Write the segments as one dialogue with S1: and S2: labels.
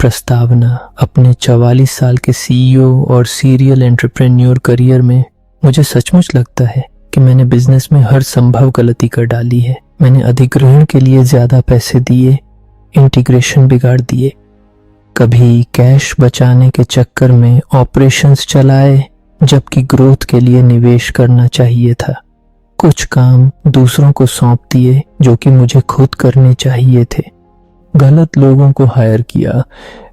S1: प्रस्तावना अपने 44 साल के सीईओ और सीरियल एंटरप्रेन्योर करियर में मुझे सचमुच लगता है कि मैंने बिजनेस में हर संभव गलती कर डाली है। मैंने अधिग्रहण के लिए ज्यादा पैसे दिए, इंटीग्रेशन बिगाड़ दिए, कभी कैश बचाने के चक्कर में ऑपरेशंस चलाए जबकि ग्रोथ के लिए निवेश करना चाहिए था। कुछ काम दूसरों को सौंप दिए जो कि मुझे खुद करने चाहिए थे। गलत लोगों को हायर किया,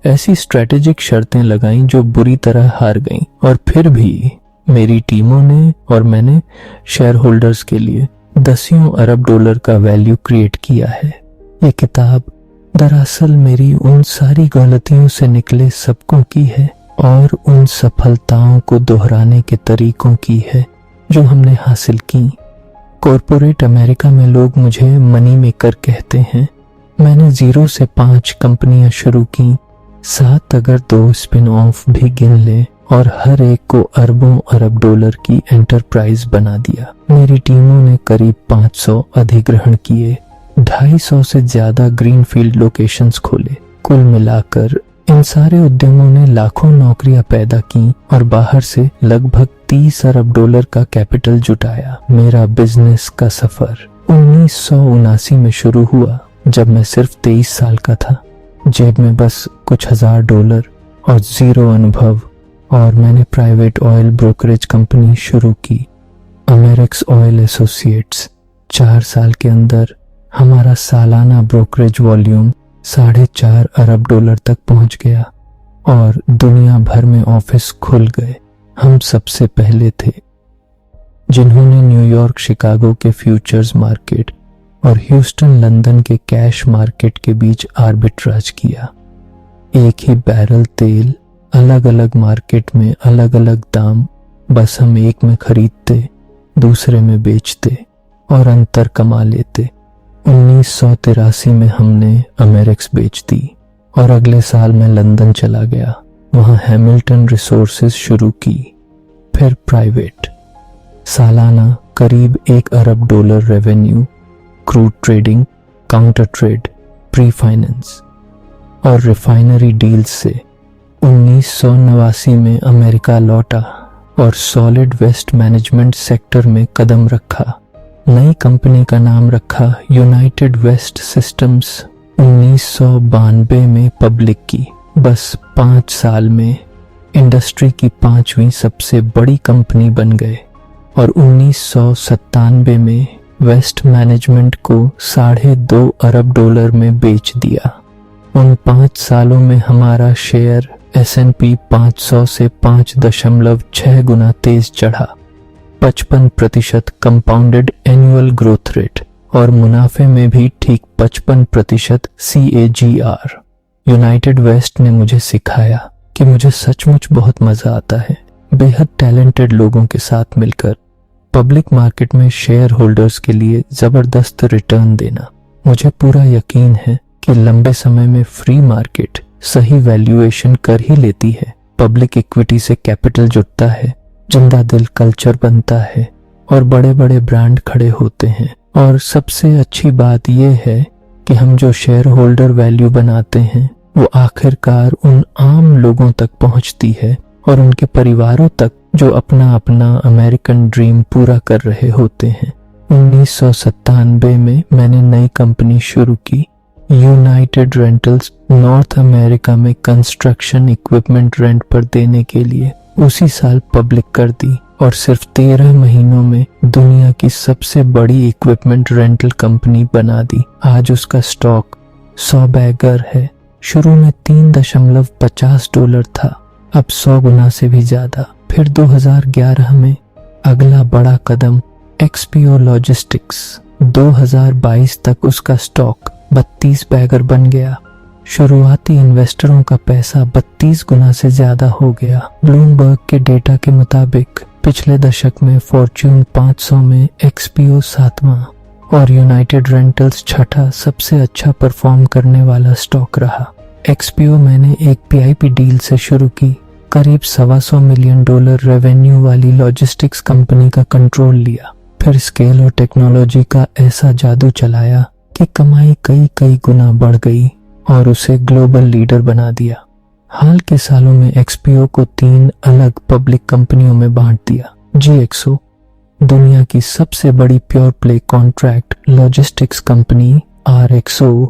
S1: ऐसी स्ट्रेटेजिक शर्तें लगाईं जो बुरी तरह हार गईं, और फिर भी मेरी टीमों ने और मैंने शेयर होल्डर्स के लिए दसियों अरब डॉलर का वैल्यू क्रिएट किया है। ये किताब दरअसल मेरी उन सारी गलतियों से निकले सबकों की है और उन सफलताओं को दोहराने के तरीकों की है जो हमने हासिल की। कॉरपोरेट अमेरिका में लोग मुझे मनी मेकर कहते हैं। मैंने 0 से 5 कंपनियां शुरू की, 7 अगर 2 स्पिन ऑफ भी गिन ले, और हर एक को अरबों अरब डॉलर की एंटरप्राइज बना दिया। मेरी टीमों ने करीब 500 अधिग्रहण किए, 250 से ज्यादा ग्रीनफील्ड लोकेशंस खोले। कुल मिलाकर इन सारे उद्यमों ने लाखों नौकरियां पैदा की और बाहर से लगभग 30 अरब डॉलर का कैपिटल जुटाया। मेरा बिजनेस का सफर 1979 में शुरू हुआ जब मैं सिर्फ 23 साल का था। जेब में बस कुछ हजार डॉलर और 0 अनुभव, और मैंने प्राइवेट ऑयल ब्रोकरेज कंपनी शुरू की, अमेरिक्स ऑयल एसोसिएट्स। 4 साल के अंदर हमारा सालाना ब्रोकरेज वॉल्यूम 4.5 अरब डॉलर तक पहुंच गया और दुनिया भर में ऑफिस खुल गए। हम सबसे पहले थे जिन्होंने न्यूयॉर्क शिकागो के फ्यूचर्स मार्केट और ह्यूस्टन लंदन के कैश मार्केट के बीच आर्बिट्राज किया। एक ही बैरल तेल अलग अलग मार्केट में अलग अलग दाम, बस हम एक में खरीदते, दूसरे में बेचते और अंतर कमा लेते। 1983 में हमने अमेरिक्स बेच दी और अगले साल मैं लंदन चला गया, वहां हैमिल्टन रिसोर्सेज शुरू की। फिर प्राइवेट, सालाना करीब 1 अरब dollar revenue, crude trading, counter trade, pre finance और रिफाइनरी डील्स से 1989 में अमेरिका लौटा और सॉलिड वेस्ट मैनेजमेंट सेक्टर में कदम रखा। नई कंपनी का नाम रखा यूनाइटेड वेस्ट सिस्टम्स। 1992 में पब्लिक की। बस 5 साल में इंडस्ट्री की 5वीं सबसे बड़ी कंपनी बन गए और 1997 में वेस्ट मैनेजमेंट को 2.5 अरब डॉलर में बेच दिया। उन 5 सालों में हमारा शेयर S&P 500 से 5.6 गुना तेज चढ़ा, 55% कंपाउंडेड एनुअल ग्रोथ रेट, और मुनाफे में भी ठीक 55% CAGR। यूनाइटेड वेस्ट ने मुझे सिखाया कि मुझे सचमुच बहुत मजा आता है बेहद टैलेंटेड लोगों के साथ मिलकर पब्लिक मार्केट में शेयर होल्डर्स के लिए जबरदस्त रिटर्न देना। मुझे पूरा यकीन है कि लंबे समय में फ्री मार्केट सही वैल्यूएशन कर ही लेती है। पब्लिक इक्विटी से कैपिटल जुटता है, जिंदा दिल कल्चर बनता है और बड़े बड़े ब्रांड खड़े होते हैं। और सबसे अच्छी बात यह है कि हम जो शेयर होल्डर वैल्यू बनाते हैं वो आखिरकार उन आम लोगों तक पहुंचती है और उनके परिवारों तक जो अपना अपना अमेरिकन ड्रीम पूरा कर रहे होते हैं। 1997 में मैंने नई कंपनी शुरू की, यूनाइटेड रेंटल्स, नॉर्थ अमेरिका में कंस्ट्रक्शन इक्विपमेंट रेंट पर देने के लिए। उसी साल पब्लिक कर दी और सिर्फ 13 महीनों में दुनिया की सबसे बड़ी इक्विपमेंट रेंटल कंपनी बना दी। आज उसका स्टॉक 100 बैगर है। शुरू में 3.50 डॉलर था, अब 100 गुना से भी ज्यादा। फिर 2011 में अगला बड़ा कदम XPO लॉजिस्टिक्स। 2022 तक उसका स्टॉक 32 बैगर बन गया। शुरुआती इन्वेस्टरों का पैसा 32 गुना से ज्यादा हो गया। ब्लूमबर्ग के डेटा के मुताबिक पिछले दशक में फॉर्च्यून 500 में XPO 7वां और यूनाइटेड रेंटल्स 6ठा सबसे अच्छा परफॉर्म करने वाला स्टॉक रहा। XPO मैंने एक PIP डील से शुरू की, करीब $125 मिलियन रेवेन्यू वाली लॉजिस्टिक्स कंपनी का कंट्रोल लिया। फिर स्केल और टेक्नोलॉजी का ऐसा जादू चलाया कि कमाई कई गुना बढ़ गई और उसे ग्लोबल लीडर बना दिया। हाल के सालों में XPO को 3 अलग पब्लिक कंपनियों में बांट दिया। GXO दुनिया की सबसे बड़ी pure play contract logistics company, RXO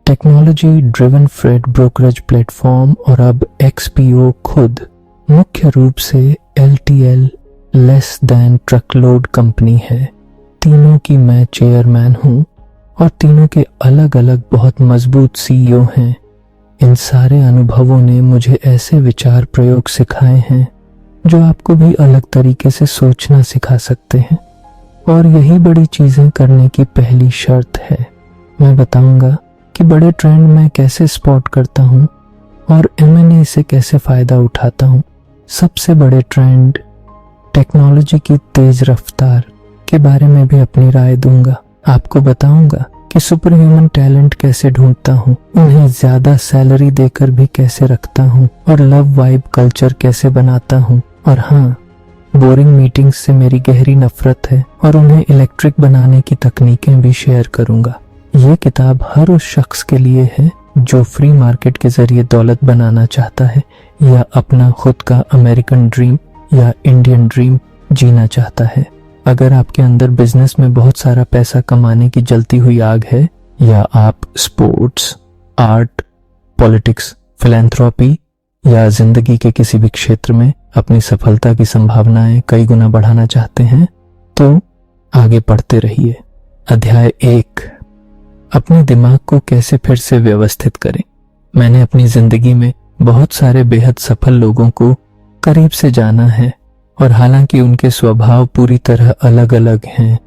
S1: technology driven freight brokerage platform, और अब XPO खुद मुख्य रूप से LTL लेस दैन ट्रकलोड कंपनी है। तीनों की मैं चेयरमैन हूं और तीनों के अलग अलग बहुत मजबूत CEO हैं। इन सारे अनुभवों ने मुझे ऐसे विचार प्रयोग सिखाए हैं जो आपको भी अलग तरीके से सोचना सिखा सकते हैं, और यही बड़ी चीजें करने की पहली शर्त है। मैं बताऊंगा कि बड़े ट्रेंड मैं कैसे स्पॉट करता हूं और M&A से कैसे फायदा उठाता हूं। सबसे बड़े ट्रेंड टेक्नोलॉजी की तेज रफ्तार के बारे में भी अपनी राय दूंगा। आपको बताऊंगा कि सुपर ह्यूमन टैलेंट कैसे ढूंढता हूँ, उन्हें ज्यादा सैलरी देकर भी कैसे रखता हूँ, और लव वाइब कल्चर कैसे बनाता हूँ। और हाँ, बोरिंग मीटिंग्स से मेरी गहरी नफरत है और उन्हें इलेक्ट्रिक बनाने की तकनीकें भी शेयर करूंगा। ये किताब हर उस शख्स के लिए है जो फ्री मार्केट के जरिए दौलत बनाना चाहता है या अपना खुद का अमेरिकन ड्रीम या इंडियन ड्रीम जीना चाहता है। अगर आपके अंदर बिजनेस में बहुत सारा पैसा कमाने की जलती हुई आग है, या आप स्पोर्ट्स, आर्ट, पॉलिटिक्स, फिलैंथ्रोपी या जिंदगी के किसी भी क्षेत्र में अपनी सफलता की संभावनाएं कई गुना बढ़ाना चाहते हैं, तो आगे पढ़ते रहिए। अध्याय 1, अपने दिमाग को कैसे फिर से व्यवस्थित करें। मैंने अपनी जिंदगी में बहुत सारे बेहद सफल लोगों को करीब से जाना है, और हालांकि उनके स्वभाव पूरी तरह अलग अलग हैं,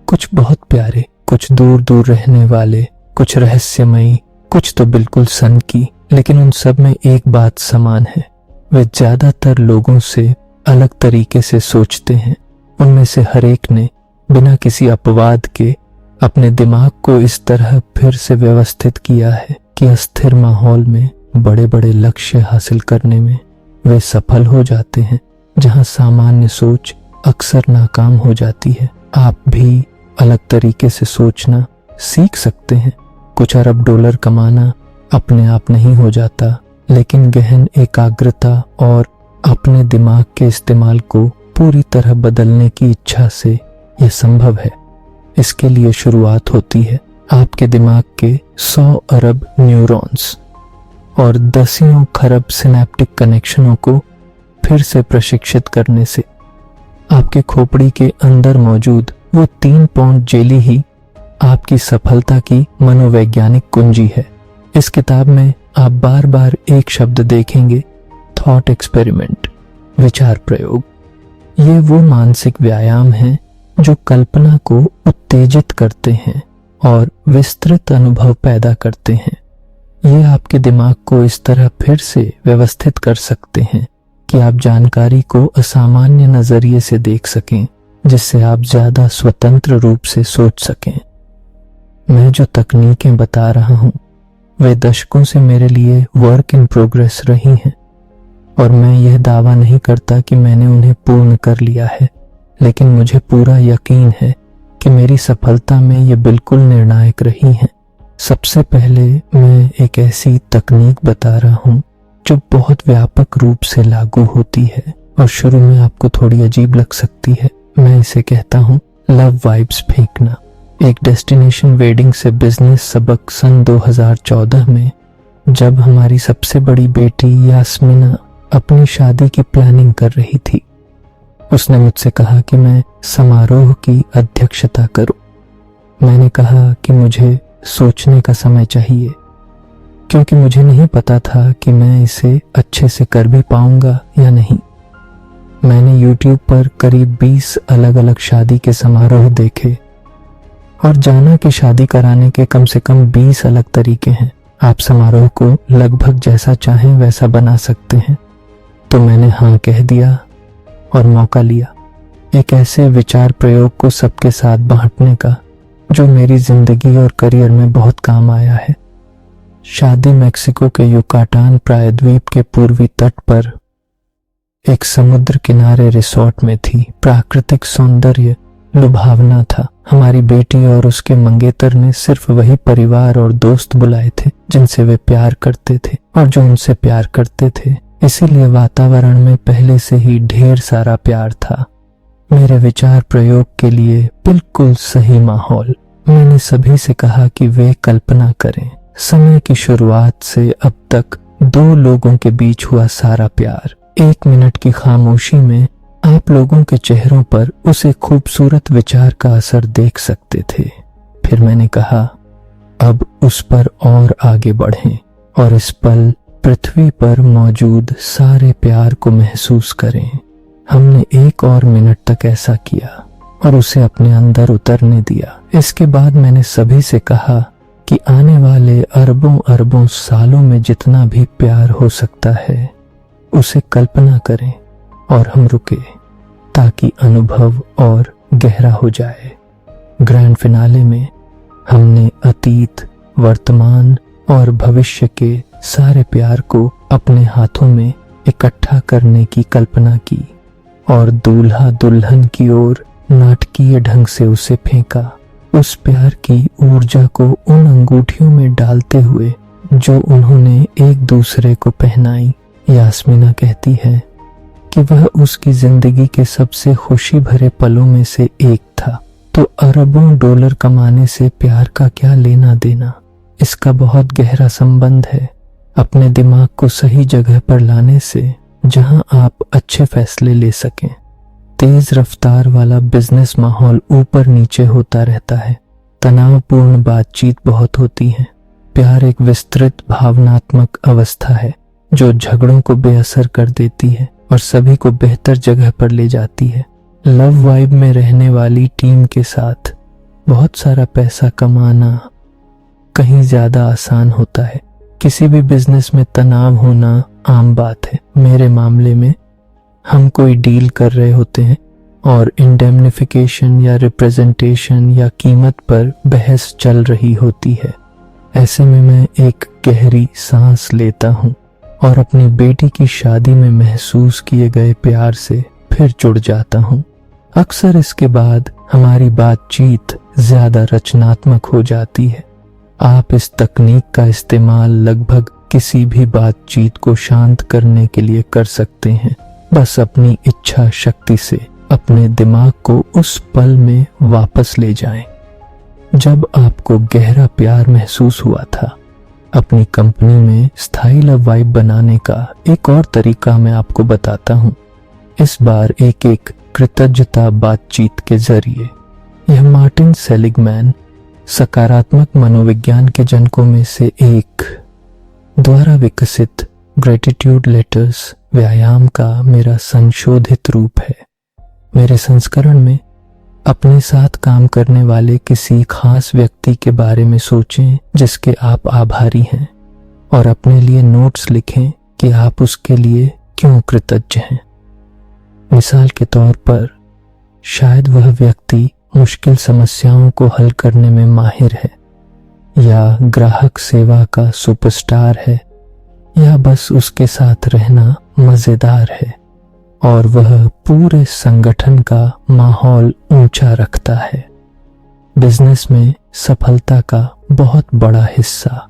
S1: कुछ बहुत प्यारे, कुछ दूर दूर रहने वाले, कुछ रहस्यमयी, कुछ तो बिल्कुल सनकी, लेकिन उन सब में एक बात समान है, वे ज्यादातर लोगों से अलग तरीके से सोचते हैं। उनमें से हर एक ने बिना किसी अपवाद के अपने दिमाग को इस तरह फिर से व्यवस्थित किया है कि अस्थिर माहौल में बड़े बड़े लक्ष्य हासिल करने में वे सफल हो जाते हैं, जहां सामान्य सोच अक्सर नाकाम हो जाती है। आप भी अलग तरीके से सोचना सीख सकते हैं। कुछ अरब डॉलर कमाना अपने आप नहीं हो जाता, लेकिन गहन एकाग्रता और अपने दिमाग के इस्तेमाल को पूरी तरह बदलने की इच्छा से यह संभव है। इसके लिए शुरुआत होती है आपके दिमाग के 100 अरब न्यूरॉन्स और दसियों खरब सिनेप्टिक कनेक्शनों को फिर से प्रशिक्षित करने से। आपके खोपड़ी के अंदर मौजूद वो 3 पाउंड जेली ही आपकी सफलता की मनोवैज्ञानिक कुंजी है। इस किताब में आप बार बार एक शब्द देखेंगे, थॉट एक्सपेरिमेंट, विचार प्रयोग। ये वो मानसिक व्यायाम हैं जो कल्पना को उत्तेजित करते हैं और विस्तृत अनुभव पैदा करते हैं। ये आपके दिमाग को इस तरह फिर से व्यवस्थित कर सकते हैं कि आप जानकारी को असामान्य नजरिए से देख सकें, जिससे आप ज्यादा स्वतंत्र रूप से सोच सकें। मैं जो तकनीकें बता रहा हूं वे दशकों से मेरे लिए वर्क इन प्रोग्रेस रही हैं, और मैं यह दावा नहीं करता कि मैंने उन्हें पूर्ण कर लिया है, लेकिन मुझे पूरा यकीन है कि मेरी सफलता में ये बिल्कुल निर्णायक रही हैं। सबसे पहले मैं एक ऐसी तकनीक बता रहा हूं जो बहुत व्यापक रूप से लागू होती है और शुरू में आपको थोड़ी अजीब लग सकती है। मैं इसे कहता हूं लव वाइब्स फेंकना। एक डेस्टिनेशन वेडिंग से बिजनेस सबक सन 2014 में, जब हमारी सबसे बड़ी बेटी यास्मिना अपनी शादी की प्लानिंग कर रही थी, उसने मुझसे कहा कि मैं समारोह की अध्यक्षता करूं। मैंने कहा कि मुझे सोचने का समय चाहिए, क्योंकि मुझे नहीं पता था कि मैं इसे अच्छे से कर भी पाऊंगा या नहीं। मैंने YouTube पर करीब 20 अलग अलग शादी के समारोह देखे और जाना कि शादी कराने के कम से कम 20 अलग तरीके हैं। आप समारोह को लगभग जैसा चाहें वैसा बना सकते हैं। तो मैंने हाँ कह दिया और मौका लिया एक ऐसे विचार प्रयोग को सबके साथ बांटने का जो मेरी जिंदगी और करियर में बहुत काम आया है। शादी मेक्सिको के युकाटान प्रायद्वीप के पूर्वी तट पर एक समुद्र किनारे रिसोर्ट में थी। प्राकृतिक सौंदर्य लुभावना था। हमारी बेटी और उसके मंगेतर ने सिर्फ वही परिवार और दोस्त बुलाए थे जिनसे वे प्यार करते थे और जो उनसे प्यार करते थे, इसीलिए वातावरण में पहले से ही ढेर सारा प्यार था। मेरे विचार प्रयोग के लिए बिल्कुल सही माहौल। मैंने सभी से कहा कि वे कल्पना करें, समय की शुरुआत से अब तक 2 लोगों के बीच हुआ सारा प्यार। 1 मिनट की खामोशी में आप लोगों के चेहरों पर उस एक खूबसूरत विचार का असर देख सकते थे। फिर मैंने कहा, अब उस पर और आगे बढ़ें और इस पल पृथ्वी पर मौजूद सारे प्यार को महसूस करें। हमने 1 और मिनट तक ऐसा किया और उसे अपने अंदर उतरने दिया। इसके बाद मैंने सभी से कहा कि आने वाले अरबों अरबों सालों में जितना भी प्यार हो सकता है उसे कल्पना करें और हम रुके ताकि अनुभव और गहरा हो जाए। ग्रैंड फिनाले में हमने अतीत, वर्तमान और भविष्य के सारे प्यार को अपने हाथों में इकट्ठा करने की कल्पना की और दूल्हा दुल्हन की ओर नाटकीय ढंग से उसे फेंका। उस प्यार की ऊर्जा को उन अंगूठियों में डालते हुए जो उन्होंने एक दूसरे को पहनाई। यास्मीना कहती है कि वह उसकी जिंदगी के सबसे खुशी भरे पलों में से एक था। तो अरबों डॉलर कमाने से प्यार का क्या लेना देना? इसका बहुत गहरा संबंध है अपने दिमाग को सही जगह पर लाने से, जहां आप अच्छे फैसले ले सकें। तेज रफ्तार वाला बिजनेस माहौल ऊपर नीचे होता रहता है। तनावपूर्ण बातचीत बहुत होती है। प्यार एक विस्तृत भावनात्मक अवस्था है जो झगड़ों को बेअसर कर देती है और सभी को बेहतर जगह पर ले जाती है। लव वाइब में रहने वाली टीम के साथ बहुत सारा पैसा कमाना कहीं ज्यादा आसान होता है। किसी भी बिजनेस में तनाव होना आम बात है। मेरे मामले में हम कोई डील कर रहे होते हैं और इंडेमनिफिकेशन या रिप्रेजेंटेशन या कीमत पर बहस चल रही होती है। ऐसे में मैं एक गहरी सांस लेता हूँ और अपनी बेटी की शादी में महसूस किए गए प्यार से फिर जुड़ जाता हूँ। अक्सर इसके बाद हमारी बातचीत ज्यादा रचनात्मक हो जाती है। आप इस तकनीक का इस्तेमाल लगभग किसी भी बातचीत को शांत करने के लिए कर सकते हैं। बस अपनी इच्छा शक्ति से अपने दिमाग को उस पल में वापस ले जाएं जब आपको गहरा प्यार महसूस हुआ था। अपनी कंपनी में स्थायी लव वाइब बनाने का एक और तरीका मैं आपको बताता हूँ, इस बार एक कृतज्ञता बातचीत के जरिए। यह मार्टिन सेलिगमैन, सकारात्मक मनोविज्ञान के जनकों में से एक, द्वारा विकसित ग्रेटिट्यूड लेटर्स व्यायाम का मेरा संशोधित रूप है। मेरे संस्करण में अपने साथ काम करने वाले किसी खास व्यक्ति के बारे में सोचें जिसके आप आभारी हैं और अपने लिए नोट्स लिखें कि आप उसके लिए क्यों कृतज्ञ हैं। मिसाल के तौर पर, शायद वह व्यक्ति मुश्किल समस्याओं को हल करने में माहिर है, या ग्राहक सेवा का सुपरस्टार है, या बस उसके साथ रहना मजेदार है और वह पूरे संगठन का माहौल ऊंचा रखता है। बिजनेस में सफलता का बहुत बड़ा हिस्सा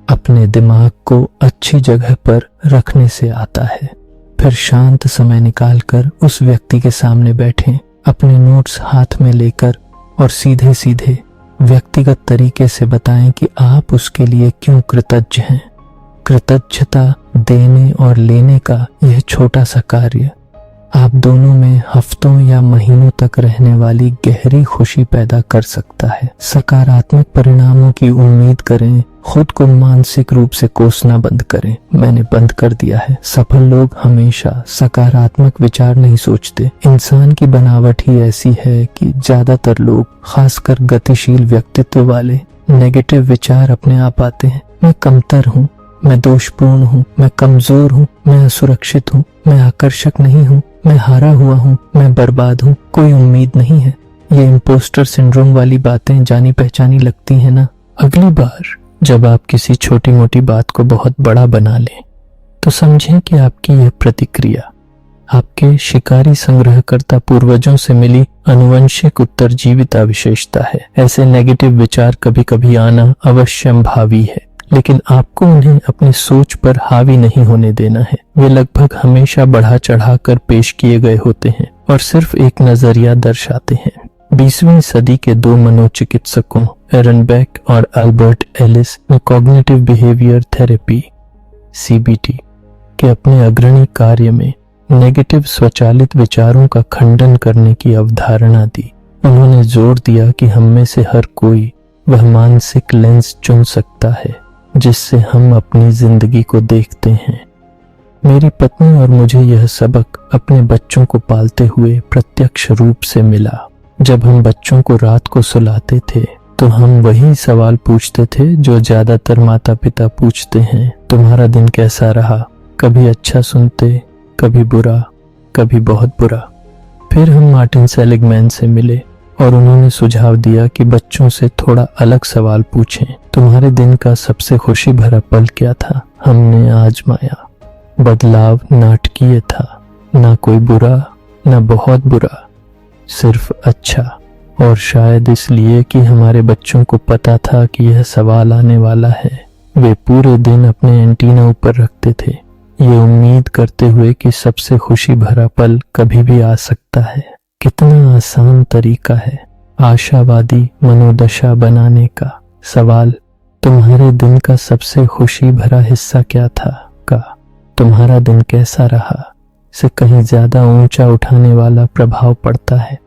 S1: अपने दिमाग को अच्छी जगह पर रखने से आता है। फिर शांत समय निकालकर उस व्यक्ति के सामने बैठें, अपने नोट्स हाथ में लेकर और सीधे सीधे व्यक्तिगत तरीके से बताएं कि आप उसके लिए क्यों कृतज्ञ हैं। कृतज्ञता देने और लेने का यह छोटा सा कार्य आप दोनों में हफ्तों या महीनों तक रहने वाली गहरी खुशी पैदा कर सकता है। सकारात्मक परिणामों की उम्मीद करें, खुद को मानसिक रूप से कोसना बंद करें। मैंने बंद कर दिया है। सफल लोग हमेशा सकारात्मक विचार नहीं सोचते। इंसान की बनावट ही ऐसी है कि ज्यादातर लोग, खासकर गतिशील व्यक्तित्व वाले, नेगेटिव विचार अपने आप आते हैं। मैं कमतर हूँ, मैं दोषपूर्ण हूँ, मैं कमजोर हूँ, मैं असुरक्षित हूँ, मैं आकर्षक नहीं हूँ, मैं हारा हुआ हूँ, मैं बर्बाद हूँ, कोई उम्मीद नहीं है। ये इम्पोस्टर सिंड्रोम वाली बातें जानी पहचानी लगती हैं ना। अगली बार जब आप किसी छोटी मोटी बात को बहुत बड़ा बना लें तो समझें कि आपकी यह प्रतिक्रिया आपके शिकारी संग्रहकर्ता पूर्वजों से मिली अनुवंशिक उत्तरजीविता विशेषता है। ऐसे नेगेटिव विचार कभी कभी आना अवश्यंभावी है, लेकिन आपको उन्हें अपनी सोच पर हावी नहीं होने देना है। वे लगभग हमेशा बढ़ा चढ़ा कर पेश किए गए होते हैं और सिर्फ एक नजरिया दर्शाते हैं। 20वीं सदी के दो मनोचिकित्सकों एरन बेक और अल्बर्ट एलिस ने कॉग्निटिव बिहेवियर थेरेपी (CBT) के अपने अग्रणी कार्य में नेगेटिव स्वचालित विचारों का खंडन करने की अवधारणा दी। उन्होंने जोर दिया कि हम में से हर कोई वह मानसिक लेंस चुन सकता है जिससे हम अपनी जिंदगी को देखते हैं। मेरी पत्नी और मुझे यह सबक अपने बच्चों को पालते हुए प्रत्यक्ष रूप से मिला। जब हम बच्चों को रात को सुलाते थे तो हम वही सवाल पूछते थे जो ज्यादातर माता पिता पूछते हैं, तुम्हारा दिन कैसा रहा? कभी अच्छा सुनते, कभी बुरा, कभी बहुत बुरा। फिर हम मार्टिन सेलिगमैन से मिले और उन्होंने सुझाव दिया कि बच्चों से थोड़ा अलग सवाल पूछें, तुम्हारे दिन का सबसे खुशी भरा पल क्या था? हमने आजमाया। बदलाव नाटकीय था, ना कोई बुरा ना बहुत बुरा, सिर्फ अच्छा। और शायद इसलिए कि हमारे बच्चों को पता था कि यह सवाल आने वाला है, वे पूरे दिन अपने एंटीना ऊपर रखते थे, ये उम्मीद करते हुए कि सबसे खुशी भरा पल कभी भी आ सकता है। कितना आसान तरीका है आशावादी मनोदशा बनाने का। सवाल, तुम्हारे दिन का सबसे खुशी भरा हिस्सा क्या था? का तुम्हारा दिन कैसा रहा से कहीं ज्यादा ऊंचा उठाने वाला प्रभाव पड़ता है।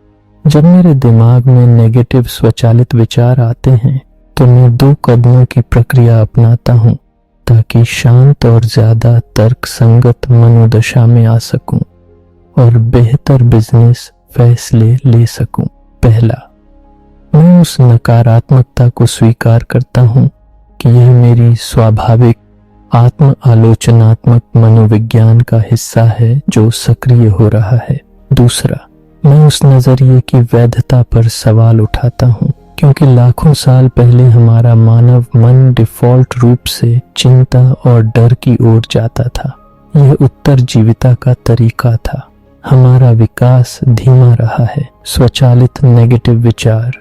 S1: जब मेरे दिमाग में नेगेटिव स्वचालित विचार आते हैं तो मैं 2 कदमों की प्रक्रिया अपनाता हूं ताकि शांत और ज्यादा तर्क संगत मनोदशा में आ सकूं और बेहतर बिजनेस फैसले ले सकूं। पहला, मैं उस नकारात्मकता को स्वीकार करता हूं कि यह मेरी स्वाभाविक आत्म आलोचनात्मक मनोविज्ञान का हिस्सा है जो सक्रिय हो रहा है। दूसरा, मैं उस नजरिए की वैधता पर सवाल उठाता हूं क्योंकि लाखों साल पहले हमारा मानव मन डिफॉल्ट रूप से चिंता और डर की ओर जाता था। यह उत्तरजीविता का तरीका था। हमारा विकास धीमा रहा है। स्वचालित नेगेटिव विचार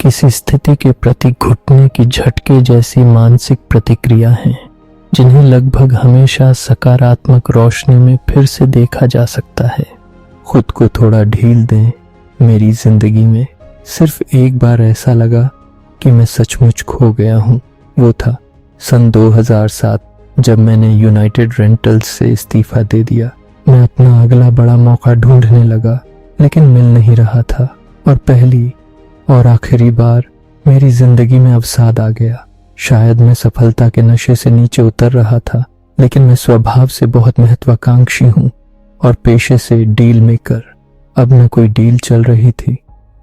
S1: किसी स्थिति के प्रति घुटने की झटके जैसी मानसिक प्रतिक्रिया हैं जिन्हें लगभग हमेशा सकारात्मक रोशनी में फिर से देखा जा सकता है। खुद को थोड़ा ढील दें। मेरी जिंदगी में सिर्फ एक बार ऐसा लगा कि मैं सचमुच खो गया हूँ। वो था सन 2007 जब मैंने यूनाइटेड रेंटल्स से इस्तीफा दे दिया। मैं अपना अगला बड़ा मौका ढूंढने लगा लेकिन मिल नहीं रहा था और पहली और आखिरी बार मेरी जिंदगी में अवसाद आ गया। शायद मैं सफलता के नशे से नीचे उतर रहा था, लेकिन मैं स्वभाव से बहुत महत्वाकांक्षी हूँ और पेशे से डील मेकर। अब न कोई डील चल रही थी,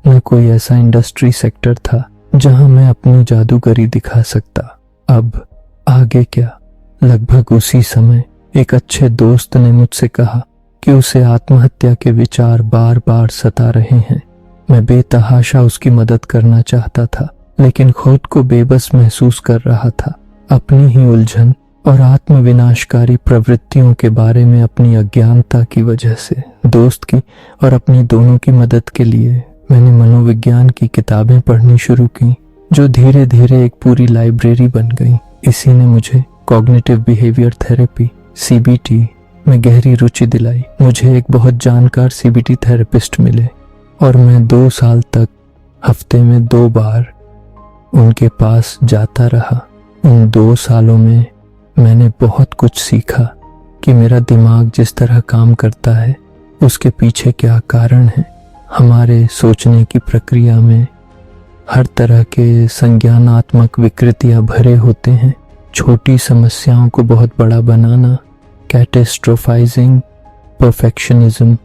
S1: न कोई ऐसा इंडस्ट्री सेक्टर था जहां मैं अपनी जादूगरी दिखा सकता। अब आगे क्या? लगभग उसी समय एक अच्छे दोस्त ने मुझसे कहा कि उसे आत्महत्या के विचार बार बार सता रहे हैं। मैं बेतहाशा उसकी मदद करना चाहता था, लेकिन खुद को बेबस महसूस कर रहा था। अपनी ही उलझन और आत्मविनाशकारी प्रवृत्तियों के बारे में अपनी अज्ञानता की वजह से दोस्त की और अपनी दोनों की मदद के लिए मैंने मनोविज्ञान की किताबें पढ़नी शुरू की, जो धीरे धीरे एक पूरी लाइब्रेरी बन गई। इसी ने मुझे कॉग्निटिव बिहेवियर थेरेपी (CBT) में गहरी रुचि दिलाई। मुझे एक बहुत जानकार CBT थेरेपिस्ट मिले और मैं 2 साल तक हफ्ते में 2 बार उनके पास जाता रहा। उन 2 सालों में मैंने बहुत कुछ सीखा कि मेरा दिमाग जिस तरह काम करता है उसके पीछे क्या कारण है। हमारे सोचने की प्रक्रिया में हर तरह के संज्ञानात्मक विकृतियां भरे होते हैं। छोटी समस्याओं को बहुत बड़ा बनाना, कैटेस्ट्रोफाइजिंग, परफेक्शनिज्म,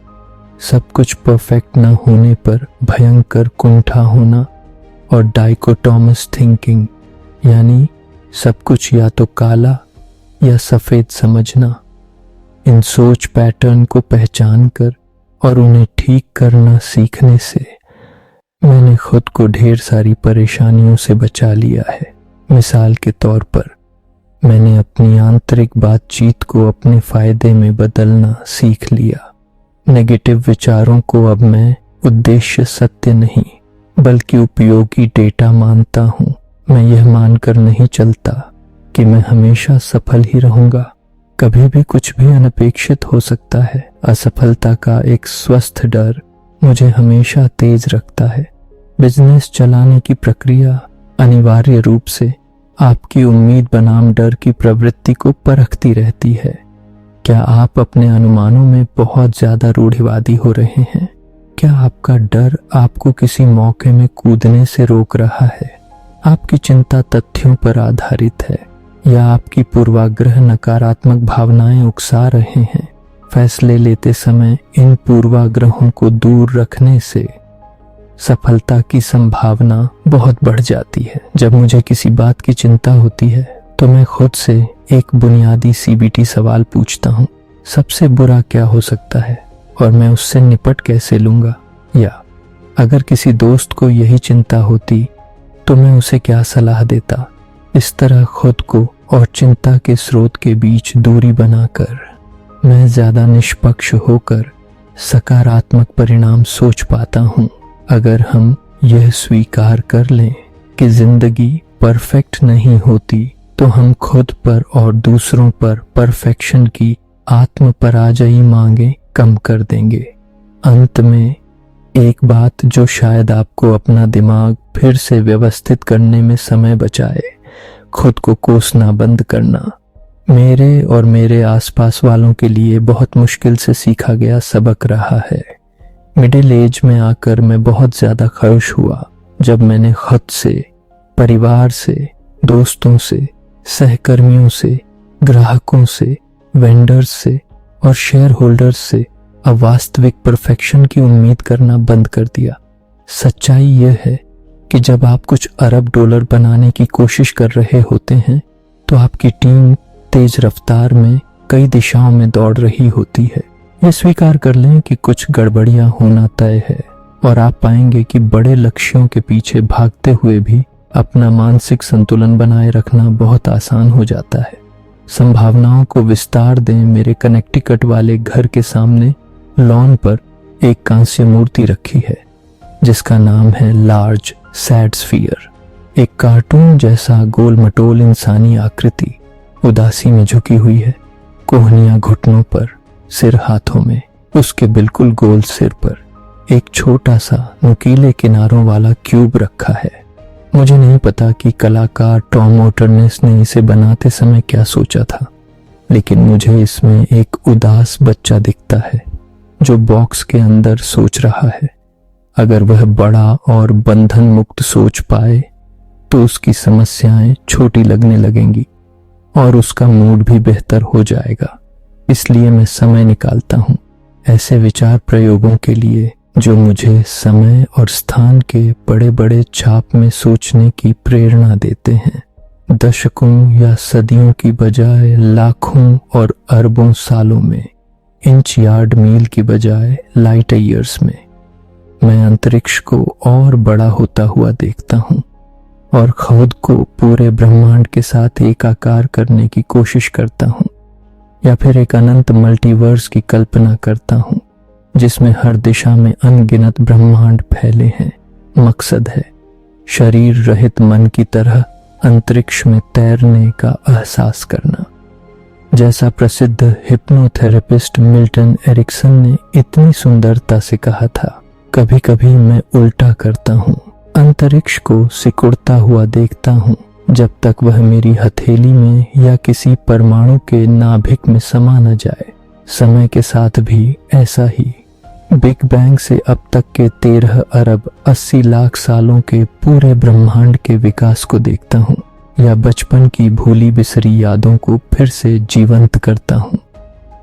S1: सब कुछ परफेक्ट न होने पर भयंकर कुंठा होना और डाइकोटोमस थिंकिंग यानी सब कुछ या तो काला या सफेद समझना। इन सोच पैटर्न को पहचान कर और उन्हें ठीक करना सीखने से मैंने खुद को ढेर सारी परेशानियों से बचा लिया है। मिसाल के तौर पर मैंने अपनी आंतरिक बातचीत को अपने फायदे में बदलना सीख लिया। नेगेटिव विचारों को अब मैं उद्देश्य सत्य नहीं बल्कि उपयोगी डेटा मानता हूँ। मैं यह मानकर नहीं चलता कि मैं हमेशा सफल ही रहूंगा। कभी भी कुछ भी अनपेक्षित हो सकता है। असफलता का एक स्वस्थ डर मुझे हमेशा तेज रखता है। बिजनेस चलाने की प्रक्रिया अनिवार्य रूप से आपकी उम्मीद बनाम डर की प्रवृत्ति को परखती रहती है। क्या आप अपने अनुमानों में बहुत ज्यादा रूढ़िवादी हो रहे हैं? क्या आपका डर आपको किसी मौके में कूदने से रोक रहा है? आपकी चिंता तथ्यों पर आधारित है या आपकी पूर्वाग्रह नकारात्मक भावनाएं उकसा रहे हैं? फैसले लेते समय इन पूर्वाग्रहों को दूर रखने से सफलता की संभावना बहुत बढ़ जाती है। जब मुझे किसी बात की चिंता होती है तो मैं खुद से एक बुनियादी CBT सवाल पूछता हूँ, सबसे बुरा क्या हो सकता है और मैं उससे निपट कैसे लूंगा? या अगर किसी दोस्त को यही चिंता होती तो मैं उसे क्या सलाह देता? इस तरह खुद को और चिंता के स्रोत के बीच दूरी बनाकर मैं ज्यादा निष्पक्ष होकर सकारात्मक परिणाम सोच पाता हूँ। अगर हम यह स्वीकार कर लें कि जिंदगी परफेक्ट नहीं होती तो हम खुद पर और दूसरों पर परफेक्शन की आत्म पराजयी मांगे कम कर देंगे। अंत में एक बात जो शायद आपको अपना दिमाग फिर से व्यवस्थित करने में समय बचाए, खुद को कोसना बंद करना मेरे और मेरे आसपास वालों के लिए बहुत मुश्किल से सीखा गया सबक रहा है। मिडिल एज में आकर मैं बहुत ज्यादा खुश हुआ जब मैंने खुद से, परिवार से, दोस्तों से, सहकर्मियों से, ग्राहकों से, वेंडर्स से और शेयर होल्डर्स से अवास्तविक परफेक्शन की उम्मीद करना बंद कर दिया। सच्चाई यह है कि जब आप कुछ अरब डॉलर बनाने की कोशिश कर रहे होते हैं तो आपकी टीम तेज रफ्तार में कई दिशाओं में दौड़ रही होती है। ये स्वीकार कर लें कि कुछ गड़बड़ियां होना तय है और आप पाएंगे कि बड़े लक्ष्यों के पीछे भागते हुए भी अपना मानसिक संतुलन बनाए रखना बहुत आसान हो जाता है। संभावनाओं को विस्तार दें। मेरे कनेक्टिकट वाले घर के सामने लॉन पर एक कांस्य मूर्ति रखी है जिसका नाम है लार्ज सैड स्फीयर। एक कार्टून जैसा गोल मटोल इंसानी आकृति उदासी में झुकी हुई है, कोहनियां घुटनों पर, सिर हाथों में। उसके बिल्कुल गोल सिर पर एक छोटा सा नुकीले किनारों वाला क्यूब रखा है। मुझे नहीं पता कि कलाकार टॉम ऑटरनेस ने इसे बनाते समय क्या सोचा था, लेकिन मुझे इसमें एक उदास बच्चा दिखता है जो बॉक्स के अंदर सोच रहा है। अगर वह बड़ा और बंधन मुक्त सोच पाए तो उसकी समस्याएं छोटी लगने लगेंगी और उसका मूड भी बेहतर हो जाएगा। इसलिए मैं समय निकालता हूँ ऐसे विचार प्रयोगों के लिए जो मुझे समय और स्थान के बड़े बड़े छाप में सोचने की प्रेरणा देते हैं। दशकों या सदियों की बजाय लाखों और अरबों सालों में, इंच यार्ड मील की बजाय लाइट ईयर्स में मैं अंतरिक्ष को और बड़ा होता हुआ देखता हूँ और खुद को पूरे ब्रह्मांड के साथ एकाकार करने की कोशिश करता हूँ, या फिर एक अनंत मल्टीवर्स की कल्पना करता हूँ जिसमें हर दिशा में अनगिनत ब्रह्मांड फैले हैं। मकसद है शरीर रहित मन की तरह अंतरिक्ष में तैरने का एहसास करना। जैसा प्रसिद्ध हिप्नोथेरेपिस्ट मिल्टन एरिक्सन ने इतनी सुंदरता से कहा था, कभी कभी मैं उल्टा करता हूँ। अंतरिक्ष को सिकुड़ता हुआ देखता हूँ जब तक वह मेरी हथेली में या किसी परमाणु के नाभिक में समा न जाए। समय के साथ भी ऐसा ही। बिग बैंग से अब तक के 13 अरब 80 लाख सालों के पूरे ब्रह्मांड के विकास को देखता हूँ, या बचपन की भूली बिसरी यादों को फिर से जीवंत करता हूँ।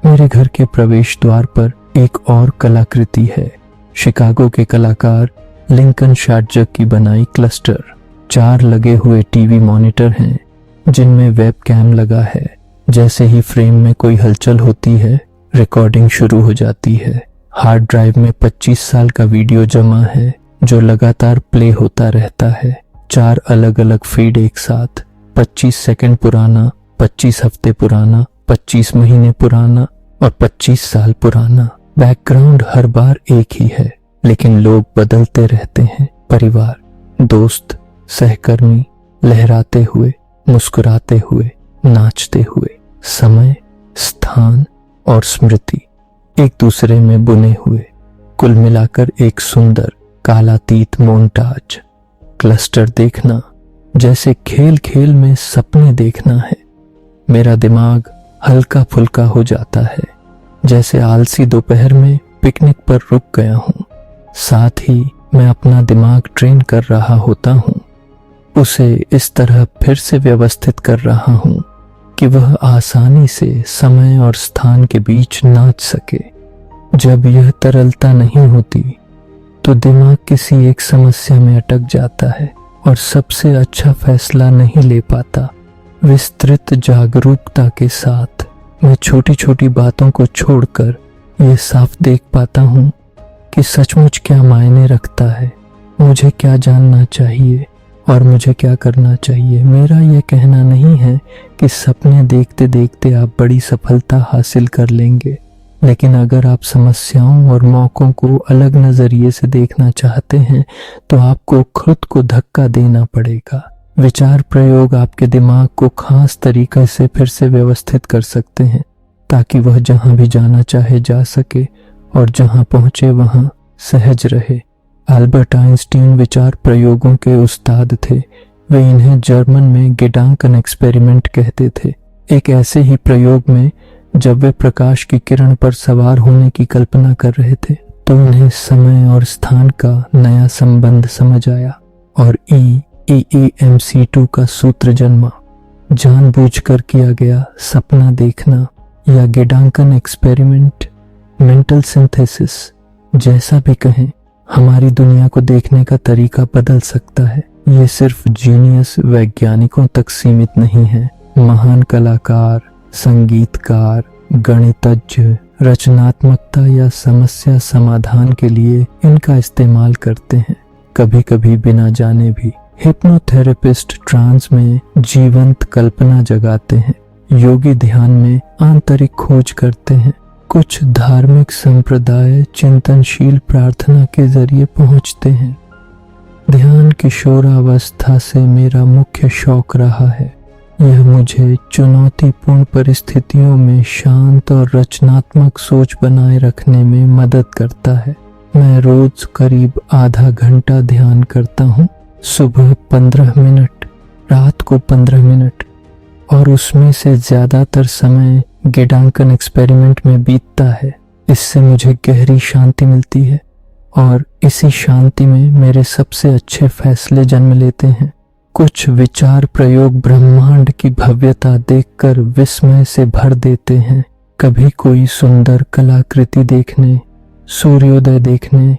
S1: मेरे घर के प्रवेश द्वार पर एक और कलाकृति है। शिकागो के कलाकार लिंकन शाटजक की बनाई क्लस्टर। 4 लगे हुए टीवी मॉनिटर हैं जिनमें वेब कैम लगा है। जैसे ही फ्रेम में कोई हलचल होती है, रिकॉर्डिंग शुरू हो जाती है। हार्ड ड्राइव में 25 साल का वीडियो जमा है जो लगातार प्ले होता रहता है। 4 अलग अलग फीड एक साथ, 25 सेकंड पुराना, 25 हफ्ते पुराना, 25 महीने पुराना और 25 साल पुराना। बैकग्राउंड हर बार एक ही है, लेकिन लोग बदलते रहते हैं। परिवार, दोस्त, सहकर्मी, लहराते हुए, मुस्कुराते हुए, नाचते हुए, समय, स्थान और स्मृति एक दूसरे में बुने हुए, कुल मिलाकर एक सुंदर कालातीत मोन्टाज। क्लस्टर देखना जैसे खेल खेल में सपने देखना है। मेरा दिमाग हल्का फुल्का हो जाता है, जैसे आलसी दोपहर में पिकनिक पर रुक गया हूं। साथ ही मैं अपना दिमाग ट्रेन कर रहा होता हूं, उसे इस तरह फिर से व्यवस्थित कर रहा हूं कि वह आसानी से समय और स्थान के बीच नाच सके। जब यह तरलता नहीं होती तो दिमाग किसी एक समस्या में अटक जाता है और सबसे अच्छा फैसला नहीं ले पाता। विस्तृत जागरूकता के साथ मैं छोटी छोटी बातों को छोड़कर यह साफ देख पाता हूं कि सचमुच क्या मायने रखता है, मुझे क्या जानना चाहिए और मुझे क्या करना चाहिए। मेरा यह कहना नहीं है कि सपने देखते देखते आप बड़ी सफलता हासिल कर लेंगे, लेकिन अगर आप समस्याओं और मौकों को अलग नजरिए से देखना चाहते हैं तो आपको खुद को धक्का देना पड़ेगा। विचार प्रयोग आपके दिमाग को खास तरीके से फिर से व्यवस्थित कर सकते हैं ताकि वह जहां भी जाना चाहे जा सके और जहां पहुंचे वहां सहज रहे। अल्बर्ट आइंस्टीन विचार प्रयोगों के उस्ताद थे। वे इन्हें जर्मन में गेडांकन एक्सपेरिमेंट कहते थे। एक ऐसे ही प्रयोग में जब वे प्रकाश की किरण पर सवार होने की कल्पना कर रहे थे तो उन्हें समय और स्थान का नया संबंध समझ आया और EEMC2 का सूत्र जन्मा। जानबूझकर किया गया सपना देखना या गेडांकन एक्सपेरिमेंट, मेंटल सिंथेसिस, जैसा भी कहें, हमारी दुनिया को देखने का तरीका बदल सकता है। ये सिर्फ जीनियस वैज्ञानिकों तक सीमित नहीं है। महान कलाकार, संगीतकार, गणितज्ञ रचनात्मकता या समस्या समाधान के लिए इनका इस्तेमाल करते हैं, कभी कभी बिना जाने भी। हिप्नोथेरेपिस्ट ट्रांस में जीवंत कल्पना जगाते हैं, योगी ध्यान में आंतरिक खोज करते हैं, कुछ धार्मिक संप्रदाय चिंतनशील प्रार्थना के जरिए पहुंचते हैं। ध्यान किशोरावस्था से मेरा मुख्य शौक रहा है। यह मुझे चुनौतीपूर्ण परिस्थितियों में शांत और रचनात्मक सोच बनाए रखने में मदद करता है। मैं रोज करीब आधा घंटा ध्यान करता हूँ। सुबह 15 मिनट, रात को 15 मिनट, और उसमें से ज्यादातर समय गेडांकन एक्सपेरिमेंट में बीतता है। इससे मुझे गहरी शांति मिलती है और इसी शांति में मेरे सबसे अच्छे फैसले जन्म लेते हैं। कुछ विचार प्रयोग ब्रह्मांड की भव्यता देखकर विस्मय से भर देते हैं। कभी कोई सुंदर कलाकृति देखने, सूर्योदय देखने,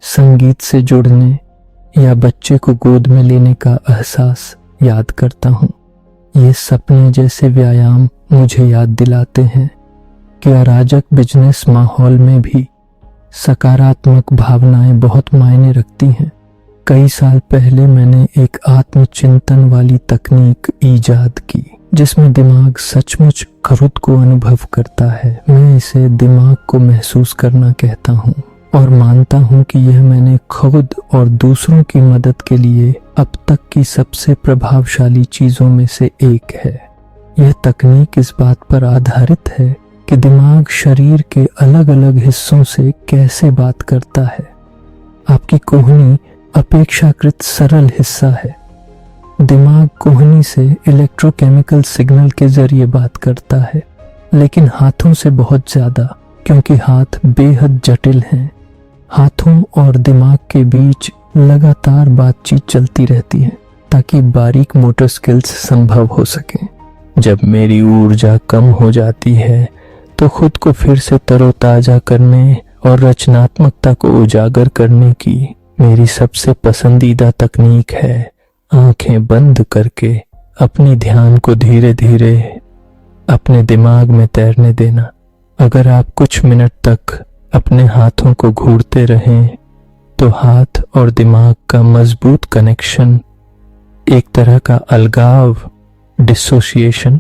S1: संगीत से जुड़ने या बच्चे को गोद में लेने का एहसास याद करता हूँ। ये सपने जैसे व्यायाम मुझे याद दिलाते हैं कि अराजक बिजनेस माहौल में भी सकारात्मक भावनाएं बहुत मायने रखती हैं। कई साल पहले मैंने एक आत्मचिंतन वाली तकनीक ईजाद की जिसमें दिमाग सचमुच खुद को अनुभव करता है। मैं इसे दिमाग को महसूस करना कहता हूँ और मानता हूँ कि यह मैंने खुद और दूसरों की मदद के लिए अब तक की सबसे प्रभावशाली चीजों में से एक है। यह तकनीक इस बात पर आधारित है कि दिमाग शरीर के अलग अलग हिस्सों से कैसे बात करता है। आपकी कोहनी अपेक्षाकृत सरल हिस्सा है। दिमाग कोहनी से इलेक्ट्रोकेमिकल सिग्नल के जरिए बात करता है, लेकिन हाथों से बहुत ज्यादा, क्योंकि हाथ बेहद जटिल हैं। हाथों और दिमाग के बीच लगातार बातचीत चलती रहती है ताकि बारीक मोटर स्किल्स संभव हो सके। जब मेरी ऊर्जा कम हो जाती है तो खुद को फिर से तरोताजा करने और रचनात्मकता को उजागर करने की मेरी सबसे पसंदीदा तकनीक है आंखें बंद करके अपनी ध्यान को धीरे धीरे अपने दिमाग में तैरने देना। अगर आप कुछ मिनट तक अपने हाथों को घूरते रहें तो हाथ और दिमाग का मजबूत कनेक्शन एक तरह का अलगाव, डिसोसिएशन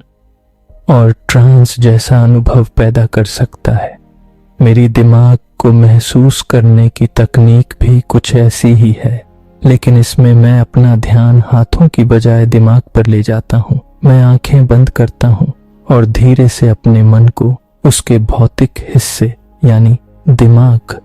S1: और ट्रांस जैसा अनुभव पैदा कर सकता है। मेरी दिमाग को महसूस करने की तकनीक भी कुछ ऐसी ही है, लेकिन इसमें मैं अपना ध्यान हाथों की बजाय दिमाग पर ले जाता हूँ। मैं आंखें बंद करता हूँ और धीरे से अपने मन को उसके भौतिक हिस्से यानी दिमाग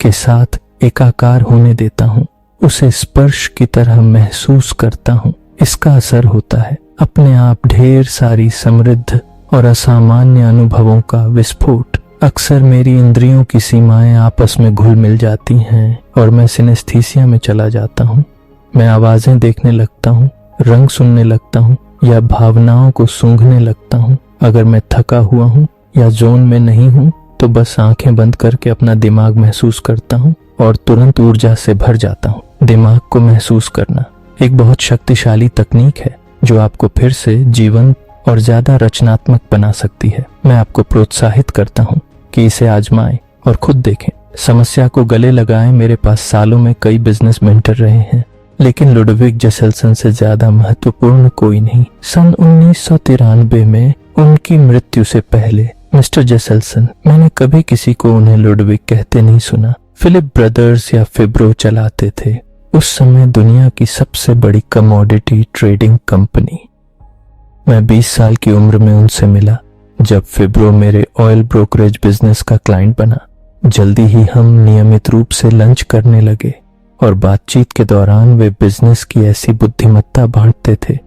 S1: के साथ एकाकार होने देता हूँ। उसे स्पर्श की तरह महसूस करता हूँ। इसका असर होता है अपने आप ढेर सारी समृद्ध और असामान्य अनुभवों का विस्फोट। अक्सर मेरी इंद्रियों की सीमाएं आपस में घुल मिल जाती हैं और मैं सिनेस्थीसिया में चला जाता हूँ। मैं आवाजें देखने लगता हूँ, रंग सुनने लगता हूँ या भावनाओं को सूंघने लगता हूँ। अगर मैं थका हुआ हूँ या जोन में नहीं हूँ तो बस आंखें बंद करके अपना दिमाग महसूस करता हूँ और तुरंत ऊर्जा से भर जाता हूँ। दिमाग को महसूस करना एक बहुत शक्तिशाली तकनीक है जो आपको फिर से जीवंत और ज्यादा रचनात्मक बना सकती है। मैं आपको प्रोत्साहित करता हूँ कि इसे आजमाएं और खुद देखें। समस्या को गले लगाएं। मेरे पास सालों में कई बिजनेस मेंटर रहे हैं, लेकिन लुडविग जेसेल्सन से ज्यादा महत्वपूर्ण कोई नहीं। सन 1993 में उनकी मृत्यु से पहले मिस्टर जेसेल्सन, मैंने कभी किसी को उन्हें लुडविग कहते नहीं सुना। फिलिप ब्रदर्स या फिब्रो चलाते थे। उस समय दुनिया की सबसे बड़ी कमोडिटी ट्रेडिंग कंपनी। मैं 20 साल की उम्र में उनसे मिला जब फिब्रो मेरे ऑयल ब्रोकरेज बिजनेस का क्लाइंट बना। जल्दी ही हम नियमित रूप से लंच करने लगे और बातचीत के दौरान वे बिजनेस की ऐसी बुद्धिमत्ता बांटते थे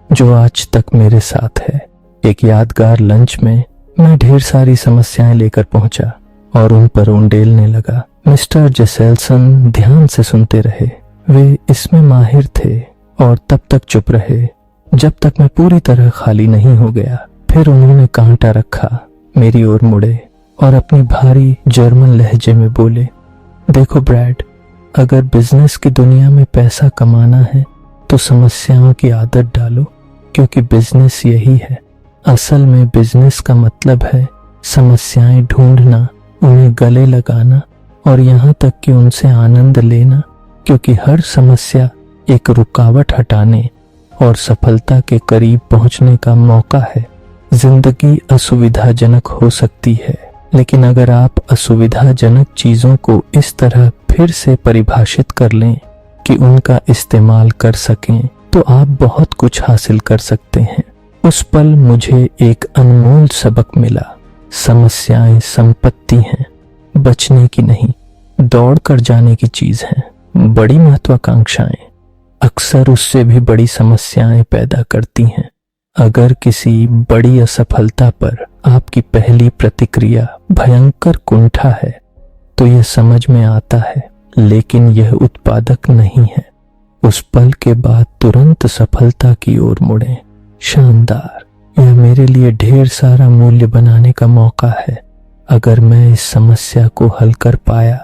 S1: जो आज तक मेरे साथ है। एक यादगार लंच में मैं ढेर सारी समस्याएं लेकर पहुंचा और उन पर उंडेलने लगा। मिस्टर जेसेल्सन ध्यान से सुनते रहे। वे इसमें माहिर थे और तब तक चुप रहे जब तक मैं पूरी तरह खाली नहीं हो गया। फिर उन्होंने कांटा रखा, मेरी ओर मुड़े और अपनी भारी जर्मन लहजे में बोले, देखो ब्रैड, अगर बिजनेस की दुनिया में पैसा कमाना है तो समस्याओं की आदत डालो, क्योंकि बिजनेस यही है। असल में बिजनेस का मतलब है समस्याएं ढूंढना, उन्हें गले लगाना और यहाँ तक कि उनसे आनंद लेना, क्योंकि हर समस्या एक रुकावट हटाने और सफलता के करीब पहुंचने का मौका है। जिंदगी असुविधाजनक हो सकती है, लेकिन अगर आप असुविधाजनक चीजों को इस तरह फिर से परिभाषित कर लें कि उनका इस्तेमाल कर सकें, तो आप बहुत कुछ हासिल कर सकते हैं। उस पल मुझे एक अनमोल सबक मिला। समस्याएं संपत्ति हैं, बचने की नहीं, दौड़ कर जाने की चीज है। बड़ी महत्वाकांक्षाएं अक्सर उससे भी बड़ी समस्याएं पैदा करती हैं। अगर किसी बड़ी असफलता पर आपकी पहली प्रतिक्रिया भयंकर कुंठा है तो यह समझ में आता है, लेकिन यह उत्पादक नहीं है। उस पल के बाद तुरंत सफलता की ओर मुड़ें। शानदार, यह मेरे लिए ढेर सारा मूल्य बनाने का मौका है। अगर मैं इस समस्या को हल कर पाया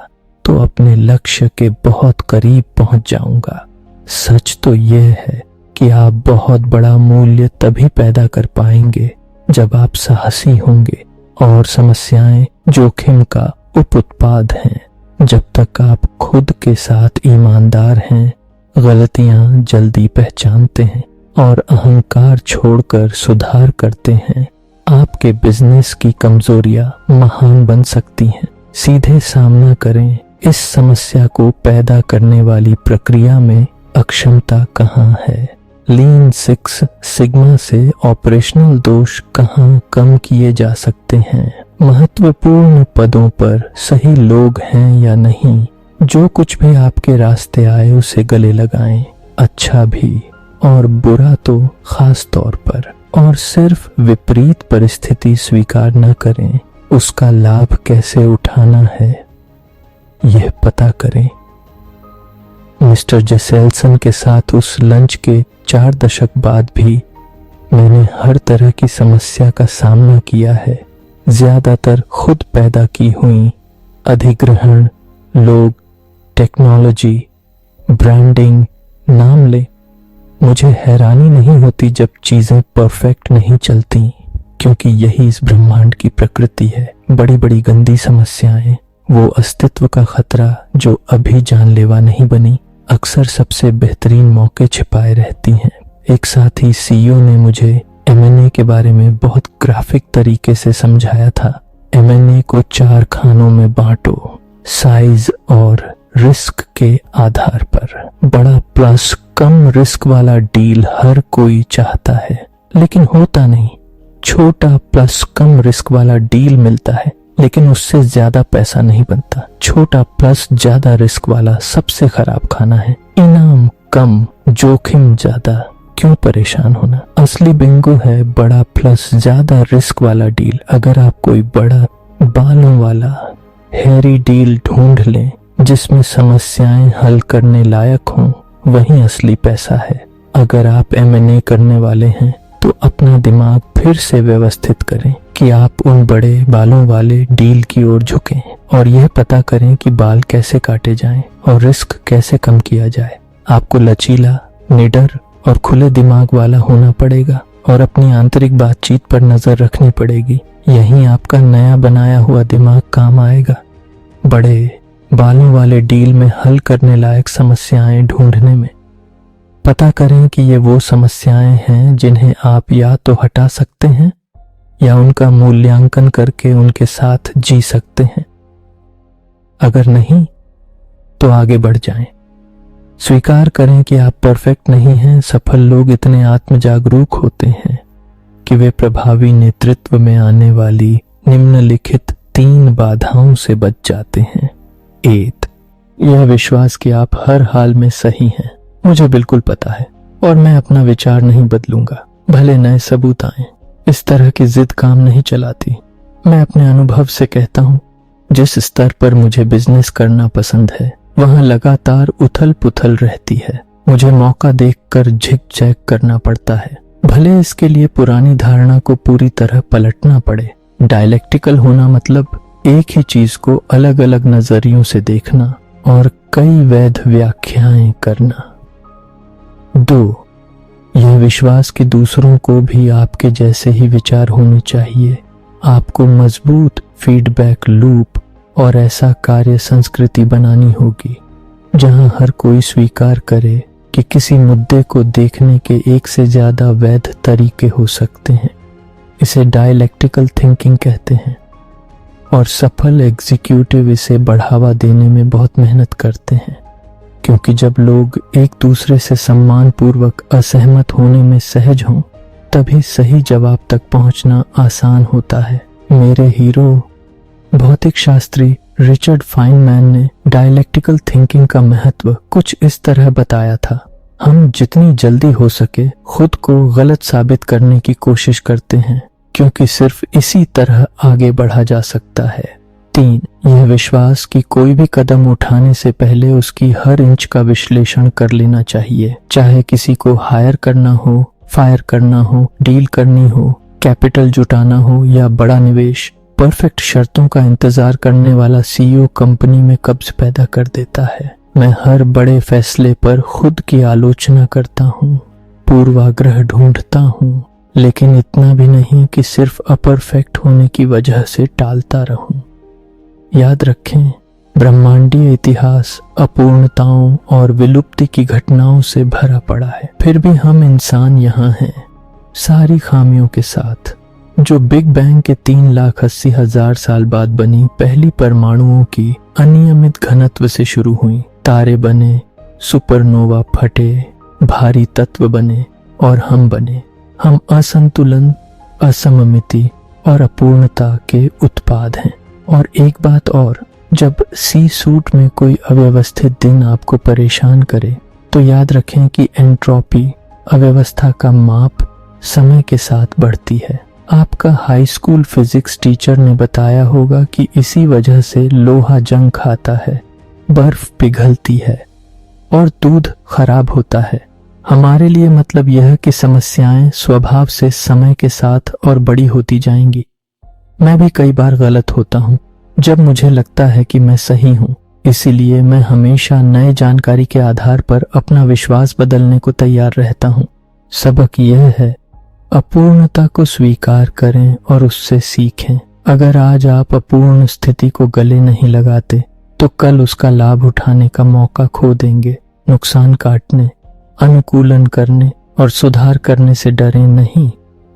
S1: तो अपने लक्ष्य के बहुत करीब पहुंच जाऊंगा। सच तो यह है कि आप बहुत बड़ा मूल्य तभी पैदा कर पाएंगे जब आप साहसी होंगे, और समस्याएं जोखिम का उप उत्पाद हैं। जब तक आप खुद के साथ ईमानदार हैं, गलतियां जल्दी पहचानते हैं और अहंकार छोड़कर सुधार करते हैं, आपके बिजनेस की कमजोरियां महान बन सकती हैं। सीधे सामना करें, इस समस्या को पैदा करने वाली प्रक्रिया में अक्षमता कहाँ है। लीन सिक्स सिग्मा से ऑपरेशनल दोष कहाँ कम किए जा सकते हैं। महत्वपूर्ण पदों पर सही लोग हैं या नहीं। जो कुछ भी आपके रास्ते आए उसे गले लगाएं, अच्छा भी और बुरा तो खास तौर पर, और सिर्फ विपरीत परिस्थिति स्वीकार न करें। उसका लाभ कैसे उठाना है यह पता करें। मिस्टर जेसेल्सन के साथ उस लंच के 4 दशक बाद भी मैंने हर तरह की समस्या का सामना किया है। ज्यादातर खुद पैदा की हुई, अधिग्रहण, लोग, टेक्नोलॉजी, ब्रांडिंग, नाम ले। मुझे हैरानी नहीं होती जब चीजें परफेक्ट नहीं चलती, क्योंकि यही इस ब्रह्मांड की प्रकृति है। बड़ी बड़ी गंदी समस्याएं, वो अस्तित्व का खतरा जो अभी जानलेवा नहीं बनी, अक्सर सबसे बेहतरीन मौके छिपाए रहती हैं। एक साथी सीईओ ने मुझे M&A के बारे में बहुत ग्राफिक तरीके से समझाया था। M&A को 4 खानों में बांटो, साइज और रिस्क के आधार पर। बड़ा प्लस कम रिस्क वाला डील हर कोई चाहता है, लेकिन होता नहीं। छोटा प्लस कम रिस्क वाला डील मिलता है, लेकिन उससे ज्यादा पैसा नहीं बनता। छोटा प्लस ज्यादा रिस्क वाला सबसे खराब खाना है। इनाम कम, जोखिम ज्यादा, क्यों परेशान होना। असली बिंगो है बड़ा प्लस ज्यादा रिस्क वाला डील। अगर आप कोई बड़ा बालों वाला हैरी डील ढूंढ लें जिसमें समस्याएं हल करने लायक हों, वही असली पैसा है। अगर आप M&A करने वाले हैं तो अपना दिमाग फिर से व्यवस्थित करें कि आप उन बड़े बालों वाले डील की ओर झुकें और यह पता करें कि बाल कैसे काटे जाएं और रिस्क कैसे कम किया जाए। आपको लचीला, निडर और खुले दिमाग वाला होना पड़ेगा और अपनी आंतरिक बातचीत पर नजर रखनी पड़ेगी। यहीं आपका नया बनाया हुआ दिमाग काम आएगा। बड़े बालों वाले डील में हल करने लायक समस्याएं ढूंढने में पता करें कि ये वो समस्याएं हैं जिन्हें आप या तो हटा सकते हैं या उनका मूल्यांकन करके उनके साथ जी सकते हैं। अगर नहीं तो आगे बढ़ जाएं। स्वीकार करें कि आप परफेक्ट नहीं हैं। सफल लोग इतने आत्मजागरूक होते हैं कि वे प्रभावी नेतृत्व में आने वाली निम्नलिखित 3 बाधाओं से बच जाते हैं। 1, यह विश्वास कि आप हर हाल में सही हैं। मुझे बिल्कुल पता है और मैं अपना विचार नहीं बदलूंगा, भले नए सबूत आए। इस तरह की जिद काम नहीं चलाती। मैं अपने अनुभव से कहता हूँ, जिस स्तर पर मुझे बिजनेस करना पसंद है वहां लगातार उथल पुथल रहती है। मुझे मौका देखकर झिकझैक करना पड़ता है, भले इसके लिए पुरानी धारणा को पूरी तरह पलटना पड़े। डायलेक्टिकल होना मतलब एक ही चीज को अलग अलग नजरियों से देखना और कई वैध व्याख्याएं करना। 2, यह विश्वास कि दूसरों को भी आपके जैसे ही विचार होने चाहिए। आपको मजबूत फीडबैक लूप और ऐसा कार्य संस्कृति बनानी होगी जहां हर कोई स्वीकार करे कि किसी मुद्दे को देखने के एक से ज्यादा वैध तरीके हो सकते हैं। इसे डायलेक्टिकल थिंकिंग कहते हैं और सफल एग्जीक्यूटिव इसे बढ़ावा देने में बहुत मेहनत करते हैं, क्योंकि जब लोग एक दूसरे से सम्मानपूर्वक असहमत होने में सहज हों तभी सही जवाब तक पहुंचना आसान होता है। मेरे हीरो भौतिक शास्त्री रिचर्ड फाइनमैन ने डायलेक्टिकल थिंकिंग का महत्व कुछ इस तरह बताया था। हम जितनी जल्दी हो सके खुद को गलत साबित करने की कोशिश करते हैं, क्योंकि सिर्फ इसी तरह आगे बढ़ा जा सकता है। 3, यह विश्वास कि कोई भी कदम उठाने से पहले उसकी हर इंच का विश्लेषण कर लेना चाहिए। चाहे किसी को हायर करना हो, फायर करना हो, डील करनी हो, कैपिटल जुटाना हो या बड़ा निवेश, परफेक्ट शर्तों का इंतजार करने वाला CEO कंपनी में कब्ज पैदा कर देता है। मैं हर बड़े फैसले पर खुद की आलोचना करता हूँ, पूर्वाग्रह ढूंढता हूँ, लेकिन इतना भी नहीं कि सिर्फ अपरफेक्ट होने की वजह से टालता रहूं। याद रखें, ब्रह्मांडीय इतिहास अपूर्णताओं और विलुप्ति की घटनाओं से भरा पड़ा है। फिर भी हम इंसान यहाँ हैं, सारी खामियों के साथ, जो बिग बैंग के 3,80,000 साल बाद बनी पहली परमाणुओं की अनियमित घनत्व से शुरू हुई। तारे बने, सुपरनोवा फटे, भारी तत्व बने और हम बने। हम असंतुलन, असममिति और अपूर्णता के उत्पाद हैं। और एक बात और, जब सी सूट में कोई अव्यवस्थित दिन आपको परेशान करे तो याद रखें कि एंट्रोपी, अव्यवस्था का माप, समय के साथ बढ़ती है। आपका हाई स्कूल फिजिक्स टीचर ने बताया होगा कि इसी वजह से लोहा जंग खाता है, बर्फ पिघलती है और दूध खराब होता है। हमारे लिए मतलब यह कि समस्याएं स्वभाव से समय के साथ और बड़ी होती जाएंगी। मैं भी कई बार गलत होता हूँ जब मुझे लगता है कि मैं सही हूँ। इसीलिए मैं हमेशा नए जानकारी के आधार पर अपना विश्वास बदलने को तैयार रहता हूँ। सबक यह है, अपूर्णता को स्वीकार करें और उससे सीखें। अगर आज आप अपूर्ण स्थिति को गले नहीं लगाते तो कल उसका लाभ उठाने का मौका खो देंगे। नुकसान काटने, अनुकूलन करने और सुधार करने से डरें नहीं।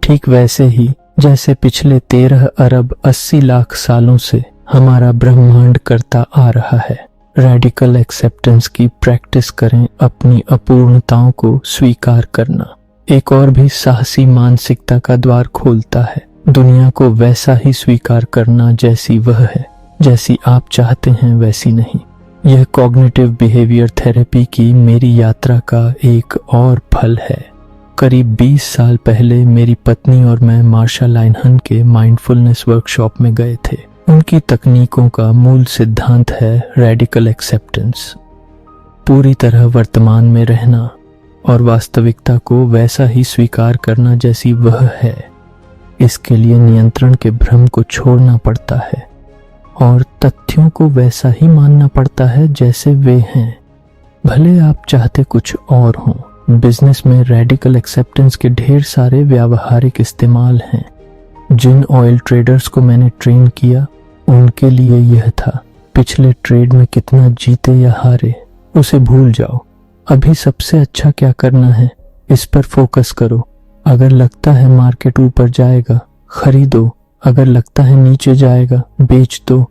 S1: ठीक वैसे ही जैसे पिछले 13 अरब 80 लाख सालों से हमारा ब्रह्मांड करता आ रहा है। रेडिकल एक्सेप्टेंस की प्रैक्टिस करें, अपनी अपूर्णताओं को स्वीकार करना एक और भी साहसी मानसिकता का द्वार खोलता है। दुनिया को वैसा ही स्वीकार करना जैसी वह है, जैसी आप चाहते हैं वैसी नहीं। यह कॉग्निटिव बिहेवियर थेरेपी की मेरी यात्रा का एक और फल है। करीब 20 साल पहले मेरी पत्नी और मैं मार्शा लाइनहन के माइंडफुलनेस वर्कशॉप में गए थे। उनकी तकनीकों का मूल सिद्धांत है रेडिकल एक्सेप्टेंस, पूरी तरह वर्तमान में रहना और वास्तविकता को वैसा ही स्वीकार करना जैसी वह है। इसके लिए नियंत्रण के भ्रम को छोड़ना पड़ता है और तथ्यों को वैसा ही मानना पड़ता है जैसे वे हैं, भले आप चाहते कुछ और हों। बिजनेस में रेडिकल एक्सेप्टेंस के ढेर सारे व्यावहारिक इस्तेमाल हैं। जिन ऑयल ट्रेडर्स को मैंने ट्रेन किया उनके लिए यह था, पिछले ट्रेड में कितना जीते या हारे उसे भूल जाओ, अभी सबसे अच्छा क्या करना है इस पर फोकस करो। अगर लगता है मार्केट ऊपर जाएगा खरीदो, अगर लगता है नीचे जाएगा बेच दो,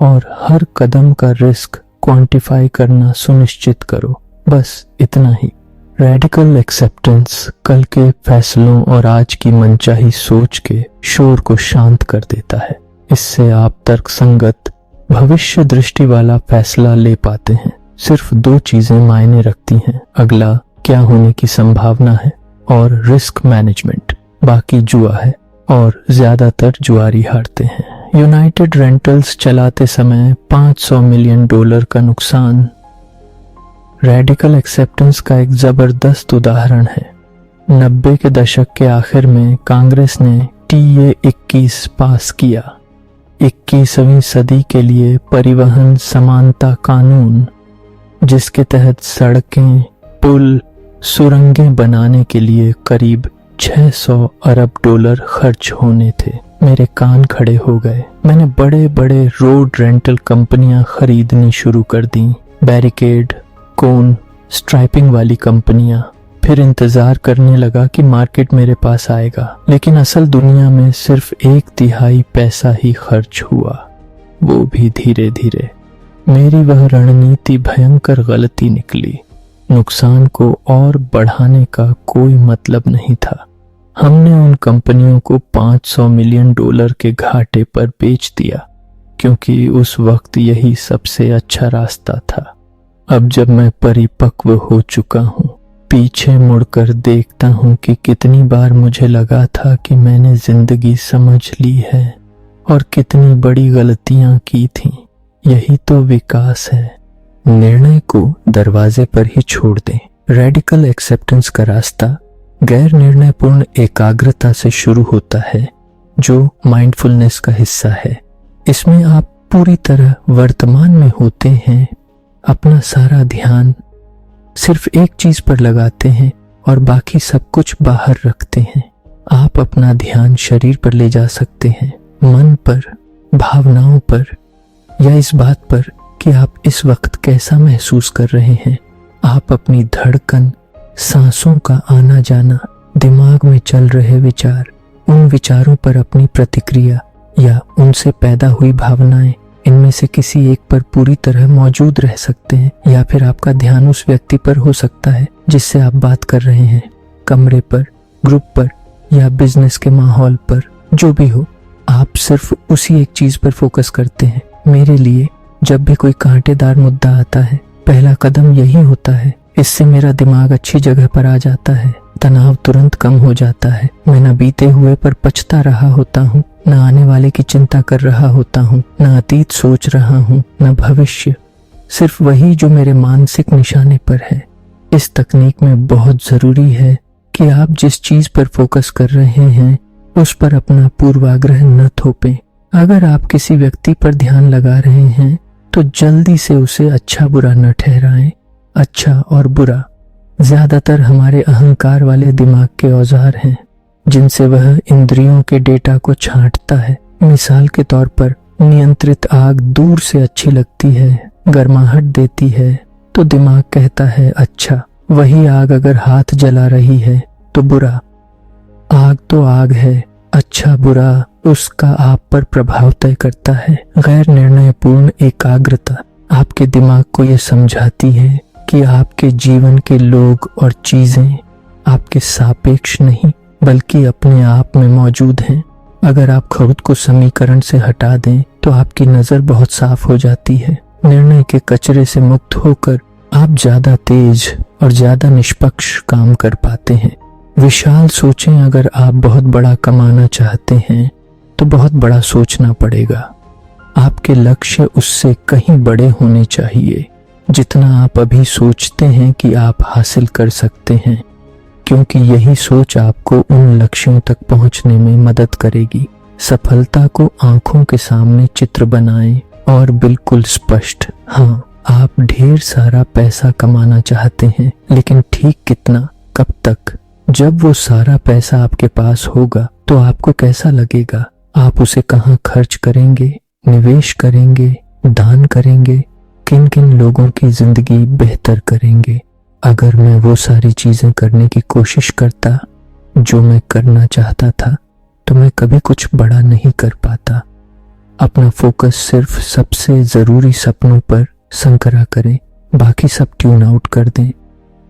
S1: और हर कदम का रिस्क क्वांटिफाई करना सुनिश्चित करो। बस इतना ही। रेडिकल एक्सेप्टेंस कल के फैसलों और आज की मनचाही सोच के शोर को शांत कर देता है। इससे आप तर्कसंगत भविष्य दृष्टि वाला फैसला ले पाते हैं। सिर्फ 2 चीजें मायने रखती हैं, अगला क्या होने की संभावना है और रिस्क मैनेजमेंट। बाकी जुआ है और ज्यादातर जुआरी हारते हैं। यूनाइटेड रेंटल्स चलाते समय $500 मिलियन का नुकसान रेडिकल एक्सेप्टेंस का एक जबरदस्त उदाहरण है। 90 के दशक के आखिर में कांग्रेस ने TA-21 पास किया, 21वीं सदी के लिए परिवहन समानता कानून, जिसके तहत सड़कें, पुल, सुरंगें बनाने के लिए करीब $600 अरब खर्च होने थे। मेरे कान खड़े हो गए। मैंने बड़े बड़े रोड रेंटल कंपनियां खरीदनी शुरू कर दी, बैरिकेड, कोन, स्ट्राइपिंग वाली कंपनियां। फिर इंतजार करने लगा कि मार्केट मेरे पास आएगा, लेकिन असल दुनिया में सिर्फ 1/3 पैसा ही खर्च हुआ, वो भी धीरे धीरे। मेरी वह रणनीति भयंकर गलती निकली। नुकसान को और बढ़ाने का कोई मतलब नहीं था। हमने उन कंपनियों को $500 मिलियन के घाटे पर बेच दिया, क्योंकि उस वक्त यही सबसे अच्छा रास्ता था। अब जब मैं परिपक्व हो चुका हूँ, पीछे मुड़कर देखता हूँ कि कितनी बार मुझे लगा था कि मैंने जिंदगी समझ ली है और कितनी बड़ी गलतियां की थीं। यही तो विकास है। निर्णय को दरवाजे पर ही छोड़ दें। रेडिकल एक्सेप्टेंस का रास्ता गैर निर्णयपूर्ण एकाग्रता से शुरू होता है, जो माइंडफुलनेस का हिस्सा है। इसमें आप पूरी तरह वर्तमान में होते हैं, अपना सारा ध्यान सिर्फ एक चीज पर लगाते हैं और बाकी सब कुछ बाहर रखते हैं। आप अपना ध्यान शरीर पर ले जा सकते हैं, मन पर, भावनाओं पर, या इस बात पर कि आप इस वक्त कैसा महसूस कर रहे हैं। आप अपनी धड़कन, सांसों का आना जाना, दिमाग में चल रहे विचार, उन विचारों पर अपनी प्रतिक्रिया या उनसे पैदा हुई भावनाएं, इनमें से किसी एक पर पूरी तरह मौजूद रह सकते हैं, या फिर आपका ध्यान उस व्यक्ति पर हो सकता है जिससे आप बात कर रहे हैं, कमरे पर, ग्रुप पर या बिजनेस के माहौल पर। जो भी हो, आप सिर्फ उसी एक चीज पर फोकस करते हैं। मेरे लिए जब भी कोई कांटेदार मुद्दा आता है, पहला कदम यही होता है। इससे मेरा दिमाग अच्छी जगह पर आ जाता है, तनाव तुरंत कम हो जाता है। मैं न बीते हुए पर पछता रहा होता हूँ, न आने वाले की चिंता कर रहा होता हूँ, न अतीत सोच रहा हूँ, न भविष्य, सिर्फ वही जो मेरे मानसिक निशाने पर है। इस तकनीक में बहुत जरूरी है कि आप जिस चीज पर फोकस कर रहे हैं उस पर अपना पूर्वाग्रह न थोपें। अगर आप किसी व्यक्ति पर ध्यान लगा रहे हैं तो जल्दी से उसे अच्छा बुरा न ठहराएं। अच्छा और बुरा ज्यादातर हमारे अहंकार वाले दिमाग के औजार हैं, जिनसे वह इंद्रियों के डेटा को छांटता है। मिसाल के तौर पर, नियंत्रित आग दूर से अच्छी लगती है, गर्माहट देती है, तो दिमाग कहता है अच्छा। वही आग अगर हाथ जला रही है तो बुरा। आग तो आग है, अच्छा बुरा उसका आप पर प्रभाव तय करता है। गैर निर्णयपूर्ण एकाग्रता आपके दिमाग को यह समझाती है कि आपके जीवन के लोग और चीजें आपके सापेक्ष नहीं बल्कि अपने आप में मौजूद हैं। अगर आप खुद को समीकरण से हटा दें तो आपकी नजर बहुत साफ हो जाती है। निर्णय के कचरे से मुक्त होकर आप ज्यादा तेज और ज्यादा निष्पक्ष काम कर पाते हैं। विशाल सोचें। अगर आप बहुत बड़ा कमाना चाहते हैं तो बहुत बड़ा सोचना पड़ेगा। आपके लक्ष्य उससे कहीं बड़े होने चाहिए जितना आप अभी सोचते हैं कि आप हासिल कर सकते हैं, क्योंकि यही सोच आपको उन लक्ष्यों तक पहुंचने में मदद करेगी। सफलता को आंखों के सामने चित्र बनाएं और बिल्कुल स्पष्ट। हाँ, आप ढेर सारा पैसा कमाना चाहते हैं, लेकिन ठीक कितना, कब तक? जब वो सारा पैसा आपके पास होगा तो आपको कैसा लगेगा? आप उसे कहाँ खर्च करेंगे, निवेश करेंगे, दान करेंगे? किन किन लोगों की जिंदगी बेहतर करेंगे? अगर मैं वो सारी चीजें करने की कोशिश करता जो मैं करना चाहता था तो मैं कभी कुछ बड़ा नहीं कर पाता। अपना फोकस सिर्फ सबसे जरूरी सपनों पर संकरा करें, बाकी सब ट्यून आउट कर दें।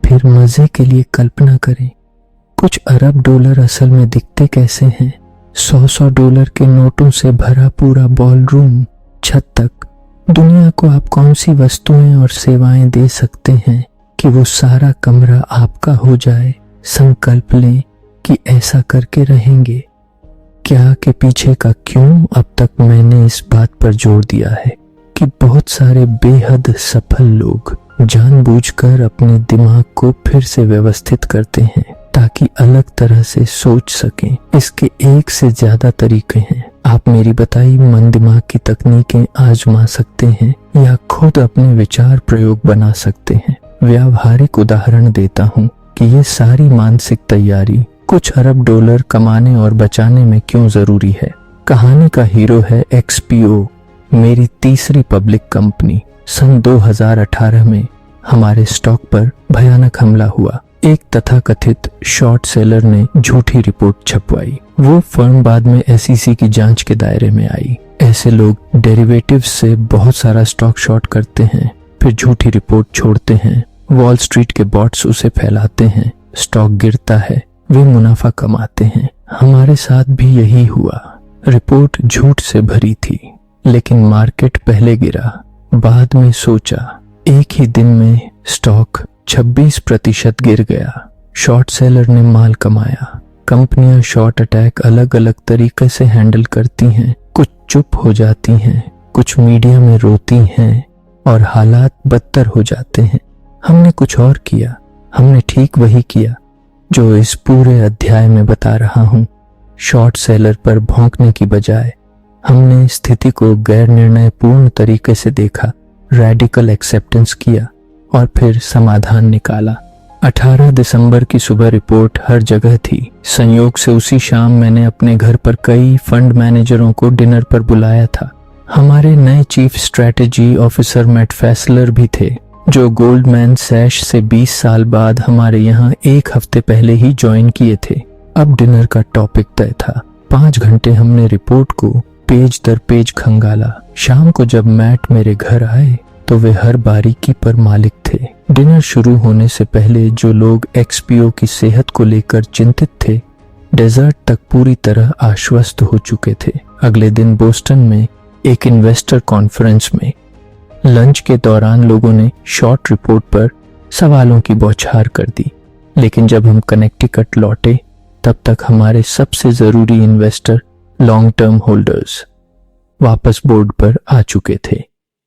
S1: फिर मजे के लिए कल्पना करें, कुछ अरब डॉलर असल में दिखते कैसे हैं। 100 डॉलर के नोटों से भरा पूरा बॉलरूम, छत तक। दुनिया को आप कौन सी वस्तुएं और सेवाएं दे सकते हैं कि वो सारा कमरा आपका हो जाए। संकल्प लें कि ऐसा करके रहेंगे। क्या के पीछे का क्यों अब तक मैंने इस बात पर जोर दिया है कि बहुत सारे बेहद सफल लोग जानबूझकर अपने दिमाग को फिर से व्यवस्थित करते हैं ताकि अलग तरह से सोच सकें। इसके एक से ज्यादा तरीके हैं। आप मेरी बताई मन दिमाग की तकनीकें आजमा सकते हैं या खुद अपने विचार प्रयोग बना सकते हैं। व्यावहारिक उदाहरण देता हूँ कि ये सारी मानसिक तैयारी कुछ अरब डॉलर कमाने और बचाने में क्यों जरूरी है। कहानी का हीरो है XPO, मेरी तीसरी पब्लिक कंपनी। सन 2018 में हमारे स्टॉक पर भयानक हमला हुआ। एक तथाकथित शॉर्ट सेलर ने झूठी रिपोर्ट छपवाई। वो फर्म बाद में SEC की जांच के दायरे में आई। ऐसे लोग डेरिवेटिव्स से बहुत सारा स्टॉक शॉर्ट करते हैं, फिर झूठी रिपोर्ट छोड़ते हैं। वॉल स्ट्रीट के बॉट्स उसे फैलाते हैं, स्टॉक गिरता है, वे मुनाफा कमाते हैं। हमारे साथ भी यही हुआ। रिपोर्ट झूठ से भरी थी, लेकिन मार्केट पहले गिरा। बाद में सोचा, एक ही दिन में स्टॉक 26% गिर गया। शॉर्ट सेलर ने माल कमाया। कंपनियां शॉर्ट अटैक अलग अलग तरीके से हैंडल करती हैं। कुछ चुप हो जाती हैं, कुछ मीडिया में रोती हैं और हालात बदतर हो जाते हैं। हमने कुछ और किया। हमने ठीक वही किया जो इस पूरे अध्याय में बता रहा हूं। शॉर्ट सेलर पर भौंकने की बजाय हमने स्थिति को गैर निर्णयपूर्ण तरीके से देखा, रेडिकल एक्सेप्टेंस किया और फिर समाधान निकाला। 18 दिसंबर की सुबह रिपोर्ट हर जगह थी। संयोग से उसी शाम मैंने अपने घर पर कई फंड मैनेजरों को डिनर पर बुलाया था। हमारे नए चीफ स्ट्रेटेजी ऑफिसर मैट फैसलर भी थे, जो गोल्डमैन सैश से 20 साल बाद हमारे यहाँ एक हफ्ते पहले ही ज्वाइन किए थे। अब डिनर का टॉपिक तय था। 5 घंटे हमने रिपोर्ट को पेज दर पेज खंगाला। शाम को जब मैट मेरे घर आए तो वे हर बारीकी पर मालिक थे। डिनर शुरू होने से पहले जो लोग XPO की सेहत को लेकर चिंतित थे, डेजर्ट तक पूरी तरह आश्वस्त हो चुके थे। अगले दिन बोस्टन में एक इन्वेस्टर कॉन्फ्रेंस में लंच के दौरान लोगों ने शॉर्ट रिपोर्ट पर सवालों की बौछार कर दी, लेकिन जब हम कनेक्टिकट लौटे तब तक हमारे सबसे जरूरी इन्वेस्टर लॉन्ग टर्म होल्डर्स वापस बोर्ड पर आ चुके थे।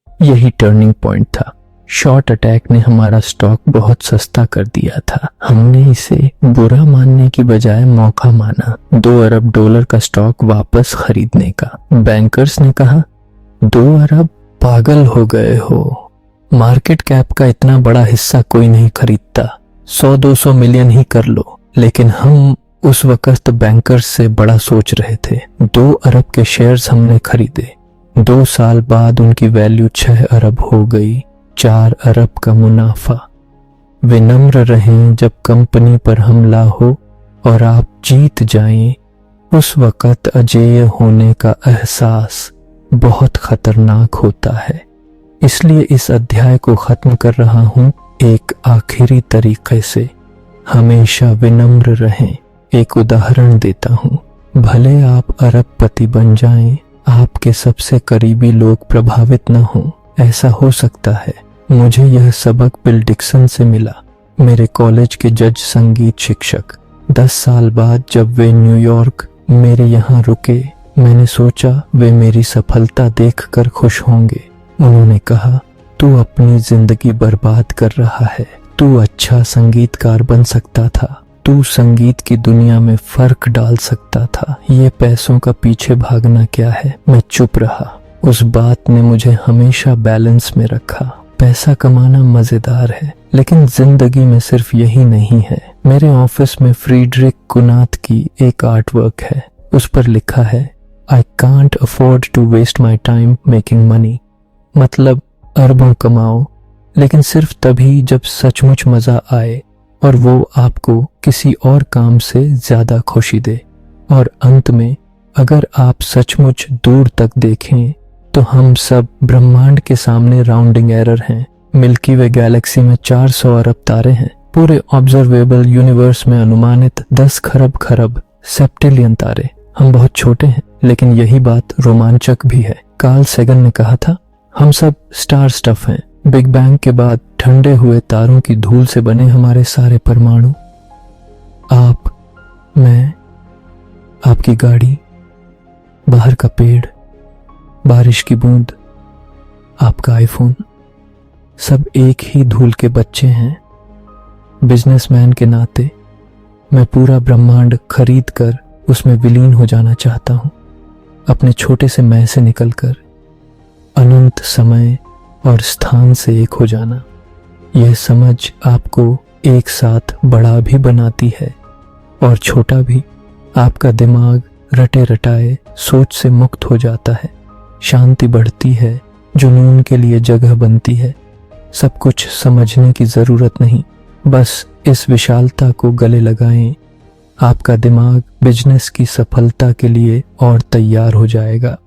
S1: यही टर्निंग पॉइंट था। शॉर्ट अटैक ने हमारा स्टॉक बहुत सस्ता कर दिया था। हमने इसे बुरा मानने की बजाय मौका माना, 2 अरब डॉलर का स्टॉक वापस खरीदने का। बैंकर्स ने कहा, 2 अरब? पागल हो गए हो। मार्केट कैप का इतना बड़ा हिस्सा कोई नहीं खरीदता। 100-200 मिलियन ही कर लो। लेकिन हम उस वक्त बैंकर्स से बड़ा सोच रहे थे। 2 अरब के शेयर्स हमने खरीदे। 2 साल बाद उनकी वैल्यू 6 अरब हो गई। 4 अरब का मुनाफा। विनम्र रहें जब कंपनी पर हमला हो और आप जीत जाएं, उस वक़्त अजेय होने का एहसास बहुत खतरनाक होता है। इसलिए इस अध्याय को खत्म कर रहा हूं एक आखिरी तरीके से। हमेशा विनम्र रहें। एक उदाहरण देता हूं, भले आप अरबपति बन जाएं, आपके सबसे करीबी लोग प्रभावित न हों। ऐसा हो सकता है। मुझे यह सबक बिल डिक्सन से मिला, मेरे कॉलेज के जज संगीत शिक्षक। 10 साल बाद जब वे न्यूयॉर्क मेरे यहाँ रुके, मैंने सोचा वे मेरी सफलता देखकर खुश होंगे। उन्होंने कहा, तू अपनी जिंदगी बर्बाद कर रहा है। तू अच्छा संगीतकार बन सकता था। तू संगीत की दुनिया में फर्क डाल सकता था। ये पैसों का पीछे भागना क्या है। मैं चुप रहा। उस बात ने मुझे हमेशा बैलेंस में रखा। पैसा कमाना मजेदार है, लेकिन जिंदगी में सिर्फ यही नहीं है। मेरे ऑफिस में फ्रीडरिक कुनात की एक आर्टवर्क है। उस पर लिखा है, I can't afford to waste my time making money. मतलब अरबों कमाओ, लेकिन सिर्फ तभी जब सचमुच मजा आए और वो आपको किसी और काम से ज्यादा खुशी दे। और अंत में, अगर आप सचमुच दूर तक देखें तो हम सब ब्रह्मांड के सामने राउंडिंग एरर हैं। मिल्की वे गैलेक्सी में 400 अरब तारे हैं। पूरे ऑब्जर्वेबल यूनिवर्स में अनुमानित 10 खरब सेप्टिलियन तारे। हम बहुत छोटे हैं, लेकिन यही बात रोमांचक भी है। कार्ल सेगन ने कहा था, हम सब स्टार स्टफ हैं। बिग बैंग के बाद ठंडे हुए तारों की धूल से बने हमारे सारे परमाणु। आप, मैं, आपकी गाड़ी, बाहर का पेड़, बारिश की बूंद, आपका आईफोन, सब एक ही धूल के बच्चे हैं। बिजनेसमैन के नाते मैं पूरा ब्रह्मांड खरीद कर उसमें विलीन हो जाना चाहता हूं, अपने छोटे से मैं से निकलकर अनंत समय और स्थान से एक हो जाना। यह समझ आपको एक साथ बड़ा भी बनाती है और छोटा भी। आपका दिमाग रटे रटाए सोच से मुक्त हो जाता है। शांति बढ़ती है, जुनून के लिए जगह बनती है। सब कुछ समझने की जरूरत नहीं, बस इस विशालता को गले लगाएं। आपका दिमाग बिजनेस की सफलता के लिए और तैयार हो जाएगा।